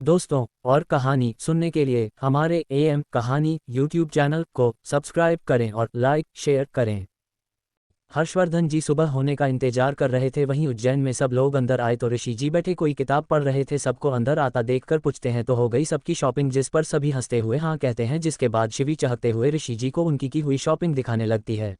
दोस्तों, और कहानी सुनने के लिए हमारे एएम कहानी यूट्यूब चैनल को सब्सक्राइब करें और लाइक शेयर करें। हर्षवर्धन जी सुबह होने का इंतजार कर रहे थे। वहीं उज्जैन में सब लोग अंदर आए तो ऋषि जी बैठे कोई किताब पढ़ रहे थे। सबको अंदर आता देखकर पूछते हैं तो हो गई सबकी शॉपिंग, जिस पर सभी हंसते हुए हाँ कहते हैं। जिसके बाद शिवी चहकते हुए ऋषि जी को उनकी की हुई शॉपिंग दिखाने लगती है।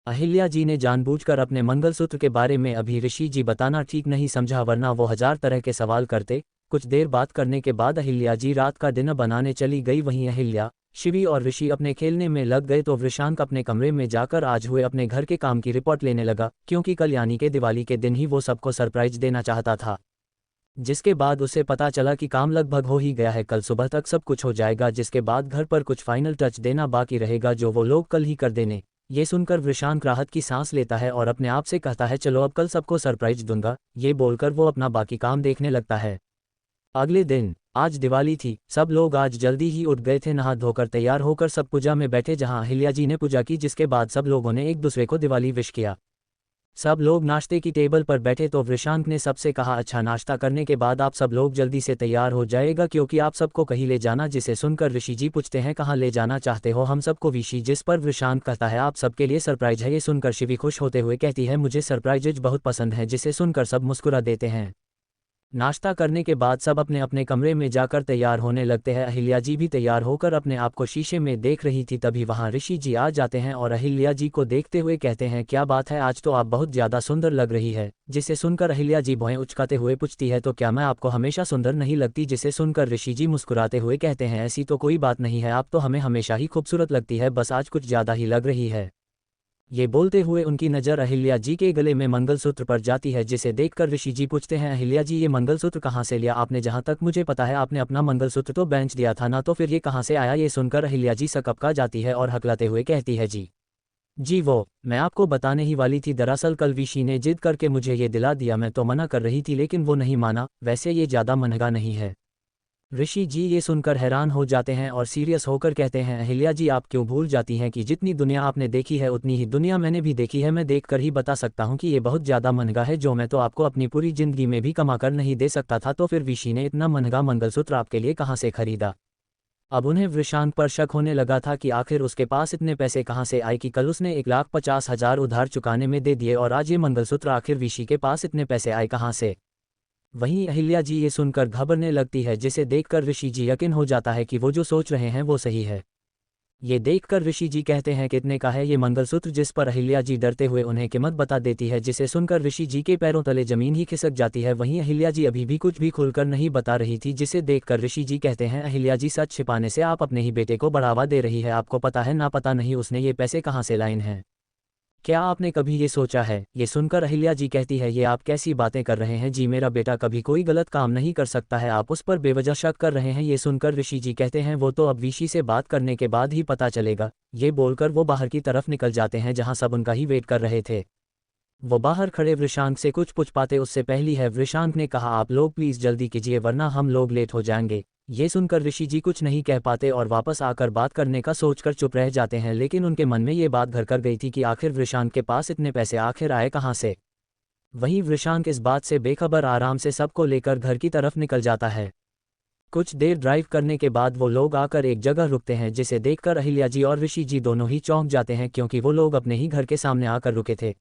अहिल्या जी ने जानबूझकर अपने मंगलसूत्र के बारे में अभी ऋषि जी बताना ठीक नहीं समझा, वरना वो हजार तरह के सवाल करते। कुछ देर बात करने के बाद अहिल्या जी रात का डिनर बनाने चली गई। वहीं अहिल्या, शिवी और ऋषि अपने खेलने में लग गए तो वृषांक अपने कमरे में जाकर आज हुए अपने घर के काम की रिपोर्ट लेने लगा, क्योंकि कल यानी के दिवाली के दिन ही वो सबको सरप्राइज देना चाहता था। जिसके बाद उसे पता चला कि काम लगभग हो ही गया है, कल सुबह तक सब कुछ हो जाएगा। जिसके बाद घर पर कुछ फाइनल टच देना बाकी रहेगा जो वो लोग कल ही कर देने। ये सुनकर वृषांक राहत की सांस लेता है और अपने आप से कहता है चलो अब कल सबको सरप्राइज दूंगा। ये बोलकर वो अपना बाकी काम देखने लगता है। अगले दिन, आज दिवाली थी। सब लोग आज जल्दी ही उठ गए थे। नहा धोकर तैयार होकर सब पूजा में बैठे, जहां अहिल्या जी ने पूजा की। जिसके बाद सब लोगों ने एक दूसरे को दिवाली विश किया। सब लोग नाश्ते की टेबल पर बैठे तो वृषांक ने सबसे कहा अच्छा नाश्ता करने के बाद आप सब लोग जल्दी से तैयार हो जाएगा, क्योंकि आप सबको कहीं ले जाना। जिसे सुनकर ऋषि जी पूछते हैं कहाँ ले जाना चाहते हो हम सबको विशी। जिस पर वृषांक कहता है आप सबके लिए सरप्राइज है। ये सुनकर शिवी खुश होते हुए कहती है मुझे सरप्राइजेज बहुत पसंद है। जिसे सुनकर सब मुस्कुरा देते हैं। नाश्ता करने के बाद सब अपने अपने कमरे में जाकर तैयार होने लगते हैं। अहिल्या जी भी तैयार होकर अपने आप को शीशे में देख रही थी। तभी वहां ऋषि जी आ जाते हैं और अहिल्या जी को देखते हुए कहते हैं क्या बात है, आज तो आप बहुत ज्यादा सुंदर लग रही है। जिसे सुनकर अहिल्या जी भौहें उचकाते हुए पूछती है तो क्या मैं आपको हमेशा सुंदर नहीं लगती। जिसे सुनकर ऋषि जी मुस्कुराते हुए कहते हैं ऐसी तो कोई बात नहीं है, आप तो हमें हमेशा ही खूबसूरत लगती है, बस आज कुछ ज्यादा ही लग रही है। ये बोलते हुए उनकी नज़र अहिल्या जी के गले में मंगलसूत्र पर जाती है। जिसे देखकर ऋषि जी पूछते हैं अहिल्या जी ये मंगलसूत्र कहाँ से लिया आपने। जहाँ तक मुझे पता है आपने अपना मंगलसूत्र तो बेच दिया था ना, तो फिर ये कहाँ से आया। ये सुनकर अहिल्या जी सकपका जाती है और हकलाते हुए कहती है जी वो मैं आपको बताने ही वाली थी। दरअसल कल विशी ने जिद करके मुझे ये दिला दिया, मैं तो मना कर रही थी लेकिन वो नहीं माना। वैसे ये ज़्यादा महंगा नहीं है। ऋषि जी ये सुनकर हैरान हो जाते हैं और सीरियस होकर कहते हैं अहिल्या जी आप क्यों भूल जाती हैं कि जितनी दुनिया आपने देखी है उतनी ही दुनिया मैंने भी देखी है। मैं देखकर ही बता सकता हूँ कि ये बहुत ज़्यादा महंगा है, जो मैं तो आपको अपनी पूरी ज़िंदगी में भी कमा कर नहीं दे सकता था। तो फिर विशी ने इतना महंगा मंगलसूत्र आपके लिए कहाँ से खरीदा। अब उन्हें वृषांक पर शक होने लगा था कि आखिर उसके पास इतने पैसे कहाँ से आए कि कल उसने 1,50,000 उधार चुकाने में दे दिए और आज ये मंगलसूत्र आखिर विशी के पास इतने पैसे आए कहाँ से। वहीं अहिल्या जी ये सुनकर घबरने लगती है। जिसे देखकर ऋषि जी यकीन हो जाता है कि वो जो सोच रहे हैं वो सही है। ये देखकर ऋषि जी कहते हैं कितने का है ये मंगलसूत्र। जिस पर अहिल्या जी डरते हुए उन्हें कीमत बता देती है। जिसे सुनकर ऋषि जी के पैरों तले जमीन ही खिसक जाती है। वहीं अहिल्या जी अभी भी कुछ भी खुलकर नहीं बता रही थी। जिसे देखकर ऋषि जी कहते हैं अहिल्या जी सच छिपाने से आप अपने ही बेटे को बढ़ावा दे रही है। आपको पता है ना पता नहीं उसने ये पैसे कहाँ से लाए हैं। क्या आपने कभी ये सोचा है। ये सुनकर अहिल्या जी कहती है ये आप कैसी बातें कर रहे हैं जी, मेरा बेटा कभी कोई गलत काम नहीं कर सकता है, आप उस पर बेवजह शक कर रहे हैं। ये सुनकर ऋषि जी कहते हैं वो तो अब विशी से बात करने के बाद ही पता चलेगा। ये बोलकर वो बाहर की तरफ निकल जाते हैं जहां सब उनका ही वेट कर रहे थे। वो बाहर खड़े वृषांक से कुछ पूछ पाते उससे पहली है। वृषांक ने कहा आप लोग प्लीज जल्दी कीजिए वरना हम लोग लेट हो जाएंगे। ये सुनकर ऋषि जी कुछ नहीं कह पाते और वापस आकर बात करने का सोचकर चुप रह जाते हैं। लेकिन उनके मन में ये बात घर कर गई थी कि आखिर वृषांक के पास इतने पैसे आखिर आए कहाँ से। वहीं वृषांक इस बात से बेखबर आराम से सबको लेकर घर की तरफ निकल जाता है। कुछ देर ड्राइव करने के बाद वो लोग आकर एक जगह रुकते हैं। जिसे देखकर अहिल्या जी और ऋषि जी दोनों ही चौंक जाते हैं, क्योंकि वो लोग अपने ही घर के सामने आकर रुके थे।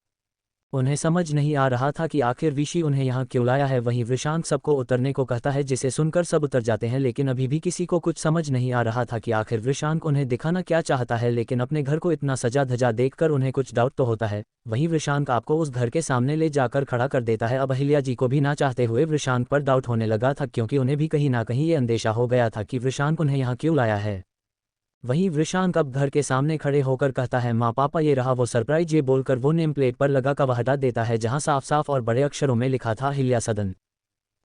उन्हें समझ नहीं आ रहा था कि आखिर विशी उन्हें यहाँ क्यों लाया है। वहीं वृषांक सबको उतरने को कहता है। जिसे सुनकर सब उतर जाते हैं, लेकिन अभी भी किसी को कुछ समझ नहीं आ रहा था कि आखिर वृषांक उन्हें दिखाना क्या चाहता है। लेकिन अपने घर को इतना सजा धजा देखकर उन्हें कुछ डाउट तो होता है। वहीं वृषांक आपको उस घर के सामने ले जाकर खड़ा कर देता है। अब अहिल्या जी को भी ना चाहते हुए वृषांक पर डाउट होने लगा था, क्योंकि उन्हें भी कहीं ना कहीं ये अंदेशा हो गया था कि वृषांक उन्हें यहाँ क्यों लाया है। वहीं वृषांक अब घर के सामने खड़े होकर कहता है माँ पापा ये रहा वो सरप्राइज। ये बोलकर वो नेम प्लेट पर लगा कवर हटा देता है, जहां साफ साफ और बड़े अक्षरों में लिखा था अहिल्या सदन।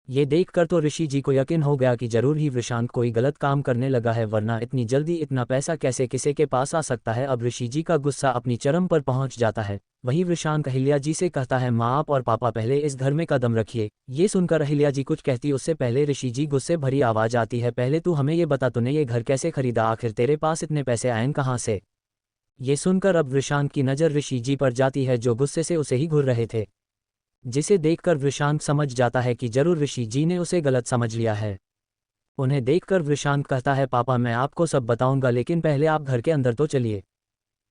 ये देखकर तो ऋषि जी को यकीन हो गया कि जरूर ही वृषांक कोई गलत काम करने लगा है, वरना इतनी जल्दी इतना पैसा कैसे किसी के पास आ सकता है। अब ऋषि जी का गुस्सा अपनी चरम पर पहुंच जाता है। वहीं वृषांक अहिल्या जी से कहता है माँ आप और पापा पहले इस घर में कदम रखिए। ये सुनकर अहिल्या जी कुछ कहती उससे पहले ऋषि जी गुस्से भरी आवाज आती है पहले तू हमें ये बता तूने ये घर कैसे खरीदा, आखिर तेरे पास इतने पैसे आए कहाँ से। ये सुनकर अब वृषांक की नज़र ऋषि जी पर जाती है जो गुस्से से उसे ही घूर रहे थे। जिसे देखकर वृषांक समझ जाता है कि जरूर ऋषि जी ने उसे गलत समझ लिया है। उन्हें देखकर वृषांक कहता है, पापा मैं आपको सब बताऊंगा, लेकिन पहले आप घर के अंदर तो चलिए।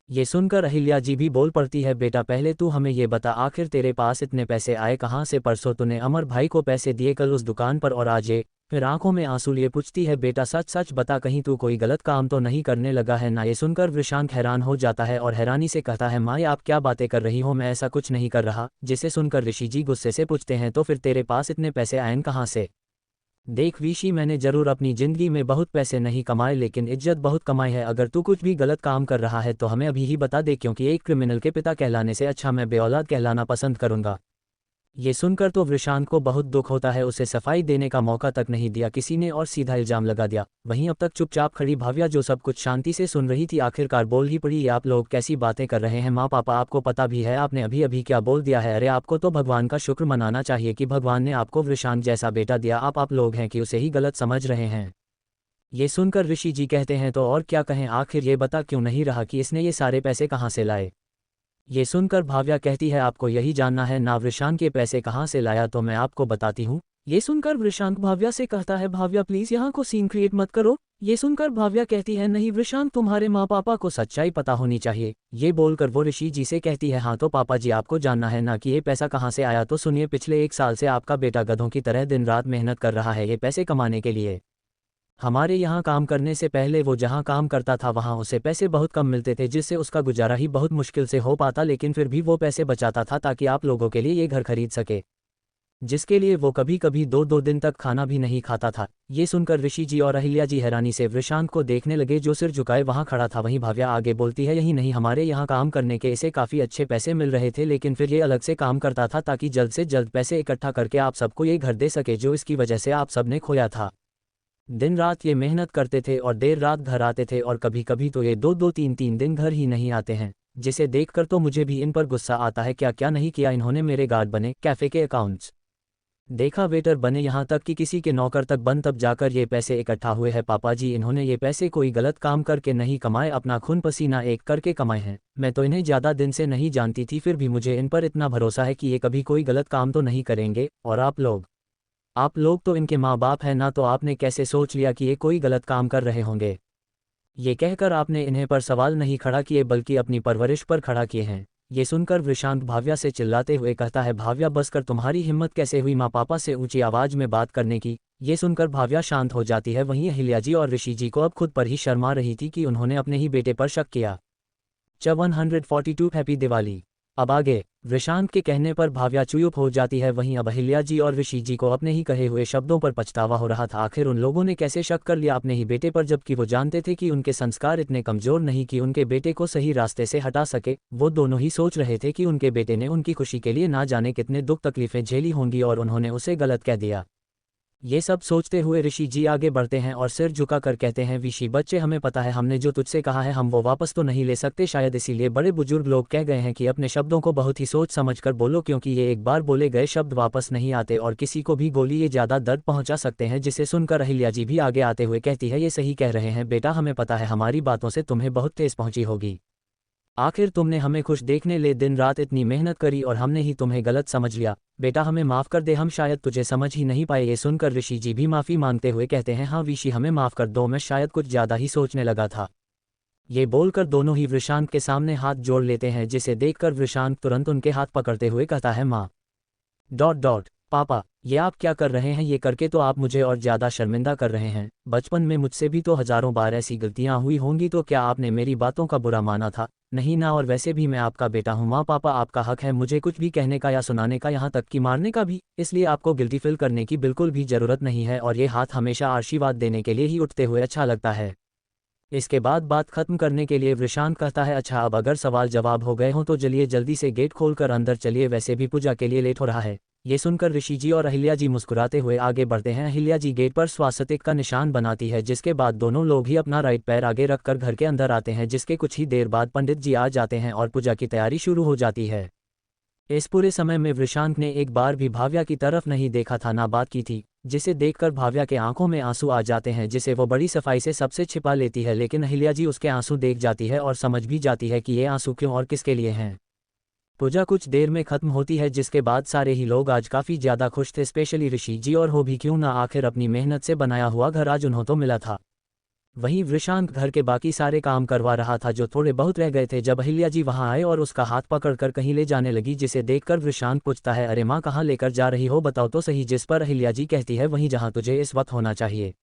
ये सुनकर अहिल्या जी भी बोल पड़ती है, बेटा पहले तू हमें ये बता, आखिर तेरे पास इतने पैसे आए कहाँ से? परसों तूने अमर भाई को पैसे दिए, कल उस दुकान पर, और आज ये? फिर आंखों में आंसू लिए पूछती है, बेटा सच सच बता, कहीं तू कोई गलत काम तो नहीं करने लगा है ना? ये सुनकर वृषांक हैरान हो जाता है और हैरानी से कहता है, माँ आप क्या बातें कर रही हो, मैं ऐसा कुछ नहीं कर रहा। जिसे सुनकर ऋषि जी गुस्से से पूछते हैं, तो फिर तेरे पास इतने पैसे आए कहाँ से? देख विशी, मैंने जरूर अपनी जिंदगी में बहुत पैसे नहीं कमाए, लेकिन इज्जत बहुत कमाई है। अगर तू कुछ भी गलत काम कर रहा है तो हमें अभी ही बता दे, क्योंकि एक क्रिमिनल के पिता कहलाने से अच्छा मैं बेऔलाद कहलाना पसंद करूंगा। ये सुनकर तो वृषांक को बहुत दुख होता है, उसे सफाई देने का मौका तक नहीं दिया किसी ने और सीधा इल्जाम लगा दिया। वहीं अब तक चुपचाप खड़ी भाव्या, जो सब कुछ शांति से सुन रही थी, आखिरकार बोल ही पड़ी, ये आप लोग कैसी बातें कर रहे हैं? माँ पापा आपको पता भी है आपने अभी अभी क्या बोल दिया है? अरे आपको तो भगवान का शुक्र मनाना चाहिए कि भगवान ने आपको वृषांक जैसा बेटा दिया। आप लोग हैं कि उसे ही गलत समझ रहे हैं। ये सुनकर ऋषि जी कहते हैं, तो और क्या कहें, आखिर ये बता क्यों नहीं रहा कि इसने ये सारे पैसे कहाँ से लाए? ये सुनकर भाव्या कहती है, आपको यही जानना है ना वृषांक के पैसे कहाँ से लाया? तो मैं आपको बताती हूँ। ये सुनकर वृषांक भाव्या से कहता है, भाव्या प्लीज यहाँ को सीन क्रिएट मत करो। ये सुनकर भाव्या कहती है, नहीं वृषांक, तुम्हारे माँ पापा को सच्चाई पता होनी चाहिए। ये बोलकर वो ऋषि जी से कहती है, हाँ तो पापा जी आपको जानना है ना कि ये पैसा कहाँ से आया? तो सुनिए, पिछले 1 साल से आपका बेटा गधों की तरह दिन रात मेहनत कर रहा है ये पैसे कमाने के लिए। हमारे यहाँ काम करने से पहले वो जहाँ काम करता था वहाँ उसे पैसे बहुत कम मिलते थे, जिससे उसका गुजारा ही बहुत मुश्किल से हो पाता, लेकिन फिर भी वो पैसे बचाता था ताकि आप लोगों के लिए ये घर खरीद सके, जिसके लिए वो कभी कभी 2-2 दिन तक खाना भी नहीं खाता था। ये सुनकर ऋषि जी और अहिल्या जी हैरानी से वृषांक को देखने लगे, जो सिर झुकाए वहाँ खड़ा था। वहीं भाव्या आगे बोलती है, यही नहीं, हमारे यहाँ काम करने के इसे काफ़ी अच्छे पैसे मिल रहे थे, लेकिन फिर ये अलग से काम करता था ताकि जल्द से जल्द पैसे इकट्ठा करके आप सबको ये घर दे सके, जो इसकी वजह से आप सबने खोया था। दिन रात ये मेहनत करते थे और देर रात घर आते थे, और कभी कभी तो ये 2-2 3-3 दिन घर ही नहीं आते हैं, जिसे देखकर तो मुझे भी इन पर गुस्सा आता है। क्या क्या नहीं किया इन्होंने, मेरे गार्ड बने, कैफे के अकाउंट्स देखा, वेटर बने, यहाँ तक कि किसी के नौकर तक बन, तब जाकर ये पैसे इकट्ठा हुए हैं। पापा जी इन्होंने ये पैसे कोई गलत काम करके नहीं कमाए, अपना खून पसीना एक करके कमाए हैं। मैं तो इन्हें ज़्यादा दिन से नहीं जानती थी, फिर भी मुझे इन पर इतना भरोसा है कि ये कभी कोई गलत काम तो नहीं करेंगे। और आप लोग तो इनके माँ बाप हैं ना, तो आपने कैसे सोच लिया कि ये कोई गलत काम कर रहे होंगे? ये कहकर आपने इन्हें पर सवाल नहीं खड़ा किए, बल्कि अपनी परवरिश पर खड़ा किए हैं। ये सुनकर वृषांक भाव्या से चिल्लाते हुए कहता है, भाव्या बस कर, तुम्हारी हिम्मत कैसे हुई माँ पापा से ऊंची आवाज में बात करने की? ये सुनकर भाव्या शांत हो जाती है। वहीं अहिल्या जी और ऋषि जी को अब खुद पर ही शर्मा रही थी कि उन्होंने अपने ही बेटे पर शक किया। 142 हैप्पी दिवाली। अब आगे वृषांक के कहने पर भाव्या चुप हो जाती है। वहीं अब अहिल्या जी और ऋषि जी को अपने ही कहे हुए शब्दों पर पछतावा हो रहा था। आखिर उन लोगों ने कैसे शक कर लिया अपने ही बेटे पर, जबकि वो जानते थे कि उनके संस्कार इतने कमजोर नहीं कि उनके बेटे को सही रास्ते से हटा सके। वो दोनों ही सोच रहे थे कि उनके बेटे ने उनकी खुशी के लिए ना जाने कितने दुख तकलीफें झेली होंगी और उन्होंने उसे गलत कह दिया। ये सब सोचते हुए ऋषि जी आगे बढ़ते हैं और सिर झुकाकर कहते हैं, विशी बच्चे, हमें पता है हमने जो तुझसे कहा है हम वो वापस तो नहीं ले सकते, शायद इसीलिए बड़े बुजुर्ग लोग कह गए हैं कि अपने शब्दों को बहुत ही सोच समझ कर बोलो, क्योंकि ये एक बार बोले गए शब्द वापस नहीं आते और किसी को भी गोली ये ज़्यादा दर्द पहुंचा सकते हैं। जिसे सुनकर अहिल्या जी भी आगे आते हुए कहती है, ये सही कह रहे हैं बेटा, हमें पता है हमारी बातों से तुम्हें बहुत ठेस पहुंची होगी। आखिर तुमने हमें खुश देखने ले दिन रात इतनी मेहनत करी और हमने ही तुम्हें गलत समझ लिया। बेटा हमें माफ़ कर दे, हम शायद तुझे समझ ही नहीं पाए। ये सुनकर ऋषि जी भी माफ़ी मांगते हुए कहते हैं, हाँ विशी हमें माफ़ कर दो, मैं शायद कुछ ज़्यादा ही सोचने लगा था। ये बोलकर दोनों ही वृषांक के सामने हाथ जोड़ लेते हैं, जिसे देखकर वृषांक तुरंत उनके हाथ पकड़ते हुए कहता है, माँ पापा ये आप क्या कर रहे हैं? ये करके तो आप मुझे और ज़्यादा शर्मिंदा कर रहे हैं। बचपन में मुझसे भी तो हज़ारों बार ऐसी गलतियां हुई होंगी, तो क्या आपने मेरी बातों का बुरा माना था? नहीं ना, और वैसे भी मैं आपका बेटा हूँ। माँ पापा आपका हक है मुझे कुछ भी कहने का या सुनाने का, यहाँ तक कि मारने का भी, इसलिए आपको गिल्टी फील करने की बिल्कुल भी ज़रूरत नहीं है। और ये हाथ हमेशा आशीर्वाद देने के लिए ही उठते हुए अच्छा लगता है। इसके बाद बात खत्म करने के लिए वृषांक कहता है, अच्छा अब अगर सवाल जवाब हो गए हों तो चलिए जल्दी से गेट खोलकर अंदर चलिए, वैसे भी पूजा के लिए लेट हो रहा है। ये सुनकर ऋषि जी और अहिल्या जी मुस्कुराते हुए आगे बढ़ते हैं। अहिल्या जी गेट पर स्वास्तिक का निशान बनाती है, जिसके बाद दोनों लोग ही अपना राइट पैर आगे रखकर घर के अंदर आते हैं, जिसके कुछ ही देर बाद पंडित जी आ जाते हैं और पूजा की तैयारी शुरू हो जाती है। इस पूरे समय में वृषांक ने एक बार भी भाव्या की तरफ नहीं देखा था, ना बात की थी, जिसे देखकर भाव्या के आंखों में आंसू आ जाते हैं, जिसे वो बड़ी सफाई से सबसे छिपा लेती है। लेकिन अहिल्या जी उसके आंसू देख जाती है और समझ भी जाती है कि ये आंसू क्यों और किसके लिए हैं। पूजा कुछ देर में खत्म होती है जिसके बाद सारे ही लोग आज काफ़ी ज़्यादा खुश थे, स्पेशली ऋषि जी, और हो भी क्यों ना, आखिर अपनी मेहनत से बनाया हुआ घर आज उन्हों तो मिला था। वहीं वृषांक घर के बाकी सारे काम करवा रहा था जो थोड़े बहुत रह गए थे जब अहिल्या जी वहां आए और उसका हाथ पकड़कर कहीं ले जाने लगी, जिसे देखकर वृषांक पूछता है, अरे माँ कहाँ लेकर जा रही हो, बताओ तो सही। जिस पर अहिल्या जी कहती है, वहीं जहाँ तुझे इस वक्त होना चाहिए।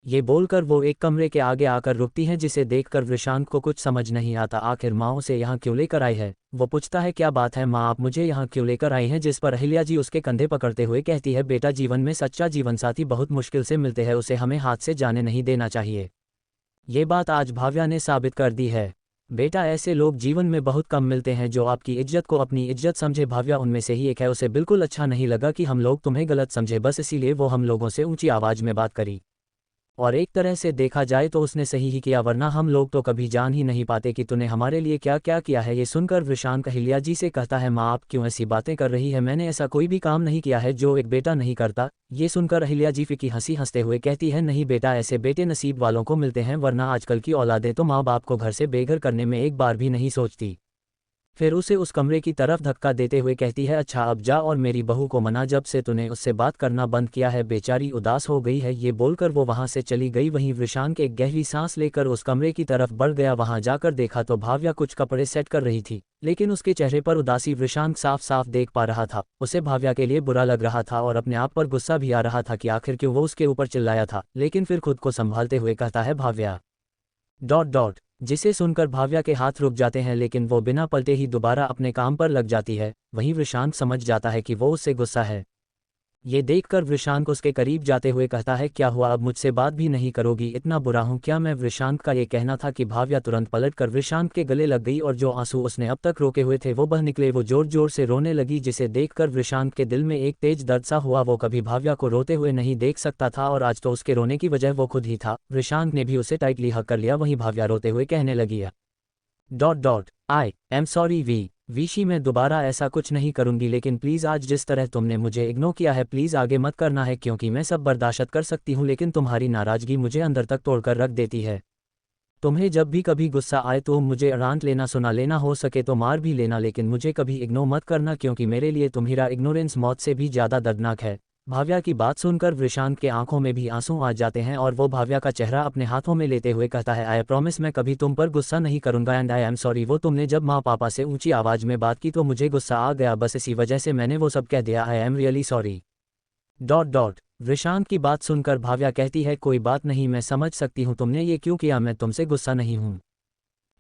ये बोलकर वो एक कमरे के आगे आकर रुकती हैं, जिसे देखकर वृषांक को कुछ समझ नहीं आता, आखिर माँ उसे यहाँ क्यों लेकर आई है। वो पूछता है, क्या बात है माँ, आप मुझे यहाँ क्यों लेकर आई हैं। जिस पर अहिल्या जी उसके कंधे पकड़ते हुए कहती है, बेटा जीवन में सच्चा जीवनसाथी बहुत मुश्किल से मिलते हैं, उसे हमें हाथ से जाने नहीं देना चाहिए। ये बात आज भाव्या ने साबित कर दी है। बेटा ऐसे लोग जीवन में बहुत कम मिलते हैं जो आपकी इज्जत को अपनी इज्जत समझे। भाव्या उनमें से ही एक है। उसे बिल्कुल अच्छा नहीं लगा कि हम लोग तुम्हें गलत समझे, बस इसीलिए वो हम लोगों से ऊंची आवाज में बात करी। और एक तरह से देखा जाए तो उसने सही ही किया, वरना हम लोग तो कभी जान ही नहीं पाते कि तूने हमारे लिए क्या क्या किया है। ये सुनकर वृषांक अहिल्या जी से कहता है, माँ आप क्यों ऐसी बातें कर रही है, मैंने ऐसा कोई भी काम नहीं किया है जो एक बेटा नहीं करता। ये सुनकर अहिल्या जी फीकी हंसी हंसते हुए कहती है, नहीं बेटा, ऐसे बेटे नसीब वालों को मिलते हैं, वरना आजकल की औलादें तो माँ बाप को घर से बेघर करने में एक बार भी नहीं सोचती। फिर उसे उस कमरे की तरफ धक्का देते हुए कहती है, अच्छा अब जा और मेरी बहू को मना, जब से तूने उससे बात करना बंद किया है बेचारी उदास हो गई है। ये बोलकर वो वहां से चली गई। वहीं वृषांक एक गहरी सांस लेकर उस कमरे की तरफ बढ़ गया। वहां जाकर देखा तो भाव्या कुछ कपड़े सेट कर रही थी, लेकिन उसके चेहरे पर उदासी वृषांक साफ साफ देख पा रहा था। उसे भाव्या के लिए बुरा लग रहा था और अपने आप पर गुस्सा भी आ रहा था कि आखिर क्यों वो उसके ऊपर चिल्लाया था, लेकिन फिर खुद को संभालते हुए कहता है, भाव्या ... जिसे सुनकर भाव्या के हाथ रुक जाते हैं, लेकिन वो बिना पलटे ही दोबारा अपने काम पर लग जाती है। वहीं वृषांक समझ जाता है कि वो उससे गुस्सा है। ये देखकर वृषांक उसके करीब जाते हुए कहता है, क्या हुआ, अब मुझसे बात भी नहीं करोगी, इतना बुरा हूं क्या मैं। वृषांक का ये कहना था कि भाव्या तुरंत पलटकर वृषांक के गले लग गई और जो आंसू उसने अब तक रोके हुए थे वो बह निकले। वो जोर जोर से रोने लगी, जिसे देखकर वृषांक के दिल में एक तेज दर्द सा हुआ। वो कभी भाव्या को रोते हुए नहीं देख सकता था और आज तो उसके रोने की वजह वो खुद ही था। वृषांक ने भी उसे टाइटली हग कर लिया। वहीं भाव्या रोते हुए कहने लगी, आई एम सॉरी वीशी, मैं दोबारा ऐसा कुछ नहीं करूंगी, लेकिन प्लीज़ आज जिस तरह तुमने मुझे इग्नोर किया है प्लीज़ आगे मत करना है, क्योंकि मैं सब बर्दाश्त कर सकती हूँ, लेकिन तुम्हारी नाराज़गी मुझे अंदर तक तोड़कर रख देती है। तुम्हें जब भी कभी गुस्सा आए तो मुझे डांट लेना, सुना लेना, हो सके तो मार भी लेना, लेकिन मुझे कभी इग्नोर मत करना, क्योंकि मेरे लिए तुम्हारा इग्नोरेंस मौत से भी ज़्यादा दर्दनाक है। भाव्या की बात सुनकर वृषांक के आंखों में भी आंसू आ जाते हैं और वो भाव्या का चेहरा अपने हाथों में लेते हुए कहता है, आई प्रॉमिस मैं कभी तुम पर गुस्सा नहीं करूंगा एंड आई एम सॉरी। वो तुमने जब माँ पापा से ऊंची आवाज़ में बात की तो मुझे गुस्सा आ गया, बस इसी वजह से मैंने वो सब कह दिया, I am really sorry. Vrishank की बात सुनकर भाव्या कहती है, कोई बात नहीं, मैं समझ सकती हूँ तुमने ये क्यों किया, मैं तुमसे गुस्सा नहीं हूँ।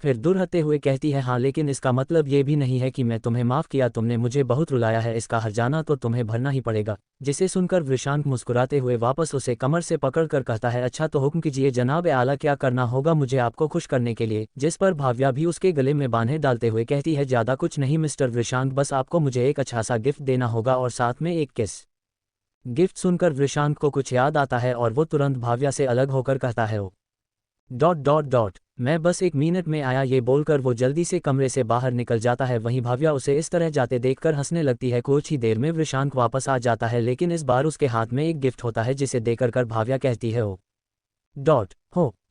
फिर दूर हटते हुए कहती है, हाँ लेकिन इसका मतलब ये भी नहीं है कि मैं तुम्हें माफ़ किया, तुमने मुझे बहुत रुलाया है, इसका हर्जाना तो तुम्हें भरना ही पड़ेगा। जिसे सुनकर वृषांक मुस्कुराते हुए वापस उसे कमर से पकड़कर कहता है, अच्छा तो हुक्म कीजिए जनाब आला, क्या करना होगा मुझे आपको खुश करने के लिए। जिस पर भाव्या भी उसके गले में बांधे डालते हुए कहती है, ज़्यादा कुछ नहीं मिस्टर वृषांक, बस आपको मुझे एक अच्छा सा गिफ्ट देना होगा और साथ में एक किस। गिफ्ट सुनकर वृषांक को कुछ याद आता है और वो तुरंत भाव्या से अलग होकर कहता है, मैं बस एक मिनट में आया। ये बोलकर वो जल्दी से कमरे से बाहर निकल जाता है। वहीं भाव्या उसे इस तरह जाते देखकर हंसने लगती है। कुछ ही देर में वृषांक वापस आ जाता है, लेकिन इस बार उसके हाथ में एक गिफ्ट होता है, जिसे देखकर भाव्या कहती है,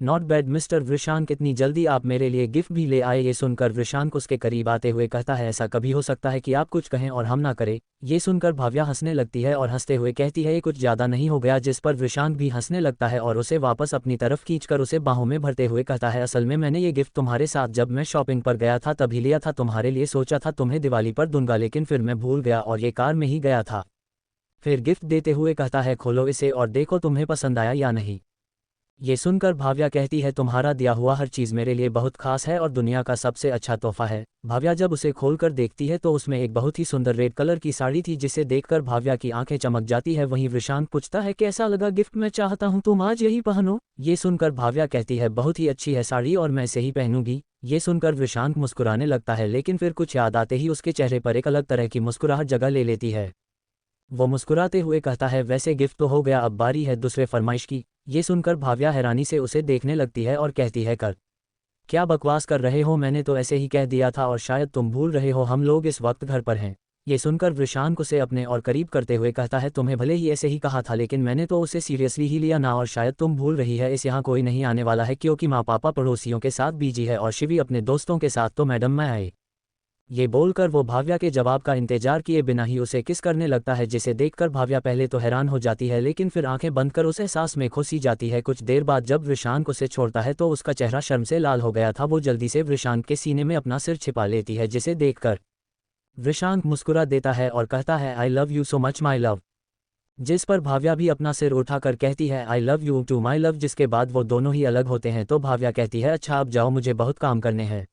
नॉट बैड मिस्टर वृषांक, इतनी जल्दी आप मेरे लिए गिफ्ट भी ले आए। ये सुनकर वृषांक उसके करीब आते हुए कहता है, ऐसा कभी हो सकता है कि आप कुछ कहें और हम ना करें। ये सुनकर भाव्या हंसने लगती है और हंसते हुए कहती है, ये कुछ ज़्यादा नहीं हो गया। जिस पर वृषांक भी हंसने लगता है और उसे वापस अपनी तरफ खींचकर उसे बाहों में भरते हुए कहता है, असल में मैंने ये गिफ्ट तुम्हारे साथ जब मैं शॉपिंग पर गया था तभी लिया था, तुम्हारे लिए सोचा था तुम्हें दिवाली पर दूंगा, लेकिन फिर मैं भूल गया और ये कार में ही गया था। फिर गिफ्ट देते हुए कहता है, खोलो इसे और देखो तुम्हें पसंद आया या नहीं। ये सुनकर भाव्या कहती है, तुम्हारा दिया हुआ हर चीज़ मेरे लिए बहुत खास है और दुनिया का सबसे अच्छा तोहफा है। भाव्या जब उसे खोलकर देखती है तो उसमें एक बहुत ही सुंदर रेड कलर की साड़ी थी, जिसे देखकर भाव्या की आंखें चमक जाती है। वहीं वृषांक पूछता है, कैसा लगा गिफ्ट, मैं चाहता हूँ तुम आज यही पहनो। ये सुनकर भाव्या कहती है, बहुत ही अच्छी है साड़ी और मैं इसे ही पहनूंगी। ये सुनकर वृषांक मुस्कुराने लगता है, लेकिन फिर कुछ याद आते ही उसके चेहरे पर एक अलग तरह की मुस्कुराहट जगह ले लेती है। वो मुस्कुराते हुए कहता है, वैसे गिफ्ट तो हो गया, अब बारी है दूसरे फरमाइश की। ये सुनकर भाव्या हैरानी से उसे देखने लगती है और कहती है, कर क्या बकवास कर रहे हो, मैंने तो ऐसे ही कह दिया था और शायद तुम भूल रहे हो हम लोग इस वक्त घर पर हैं। ये सुनकर वृषांक उसे अपने और करीब करते हुए कहता है, तुम्हें भले ही ऐसे ही कहा था, लेकिन मैंने तो उसे सीरियसली ही लिया ना, और शायद तुम भूल रही है इस यहाँ कोई नहीं आने वाला है, क्योंकि माँ पापा पड़ोसियों के साथ बिजी है और शिवी अपने दोस्तों के साथ, तो मैडम मैं आई। ये बोलकर वो भाव्या के जवाब का इंतजार किए बिना ही उसे किस करने लगता है, जिसे देखकर भाव्या पहले तो हैरान हो जाती है लेकिन फिर आंखें बंद कर उस एहसास में खो सी जाती है। कुछ देर बाद जब वृषांक उसे छोड़ता है तो उसका चेहरा शर्म से लाल हो गया था। वो जल्दी से वृषांक के सीने में अपना सिर छिपा लेती है, जिसे देखकर वृषांक मुस्कुरा देता है और कहता है I love you so much my love, जिस पर भाव्या भी अपना सिर उठाकर कहती है I love you too my love. जिसके बाद वो दोनों ही अलग होते हैं तो भाव्या कहती है अच्छा अब जाओ, मुझे बहुत काम करने हैं।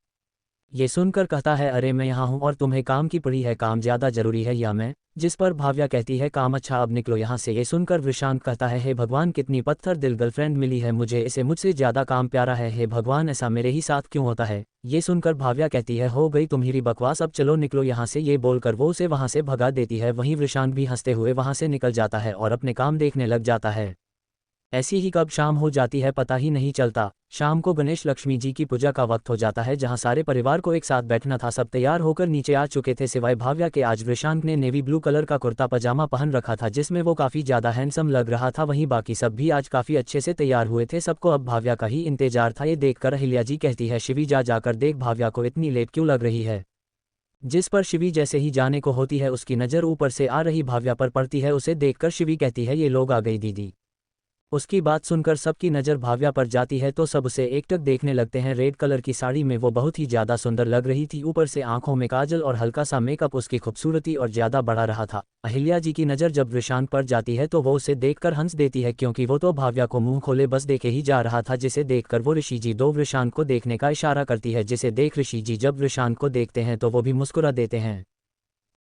ये सुनकर कहता है अरे मैं यहाँ हूँ और तुम्हें काम की पड़ी है, काम ज़्यादा ज़रूरी है या मैं? जिस पर भाव्या कहती है काम, अच्छा अब निकलो यहाँ से। ये सुनकर वृषांक कहता है हे भगवान कितनी पत्थर दिल गर्लफ्रेंड मिली है मुझे, इसे मुझसे ज़्यादा काम प्यारा है, हे भगवान ऐसा मेरे ही साथ क्यों होता है। ये सुनकर भाव्या कहती है हो गई तुम्हारी बकवास, अब चलो निकलो यहाँ से। ये बोलकर वो उसे वहाँ से भगा देती है। वहीं वृषांक भी हंसते हुए वहाँ से निकल जाता है और अपने काम देखने लग जाता है। ऐसी ही कब शाम हो जाती है पता ही नहीं चलता। शाम को गणेश लक्ष्मी जी की पूजा का वक्त हो जाता है, जहां सारे परिवार को एक साथ बैठना था। सब तैयार होकर नीचे आ चुके थे सिवाय भाव्या के। आज वृषांक ने नेवी ब्लू कलर का कुर्ता पजामा पहन रखा था जिसमें वो काफी ज्यादा हैंडसम लग रहा था। वहीं बाकी सब भी आज काफी अच्छे से तैयार हुए थे। सबको अब भाव्या का ही इंतजार था। ये देखकर अहिल्या जी कहती है शिवी जाकर देख भाव्या को इतनी लेट क्यों लग रही है। जिस पर शिवी जैसे ही जाने को होती है उसकी नज़र ऊपर से आ रही भाव्या पर पड़ती है। उसे देखकर शिवी कहती है ये लोग आ गई दीदी। उसकी बात सुनकर सबकी नज़र भाव्या पर जाती है तो सब उसे एकटक देखने लगते हैं। रेड कलर की साड़ी में वो बहुत ही ज़्यादा सुंदर लग रही थी, ऊपर से आंखों में काजल और हल्का सा मेकअप उसकी खूबसूरती और ज़्यादा बढ़ा रहा था। अहिल्या जी की नज़र जब वृषांक पर जाती है तो वो उसे देखकर हंस देती है, क्योंकि वो तो भाव्या को मुंह खोले बस देखे ही जा रहा था। जिसे देखकर वो ऋषि जी दो वृषांक को देखने का इशारा करती है, जिसे देख ऋषि जी जब वृषांक को देखते हैं तो वो भी मुस्कुरा देते हैं।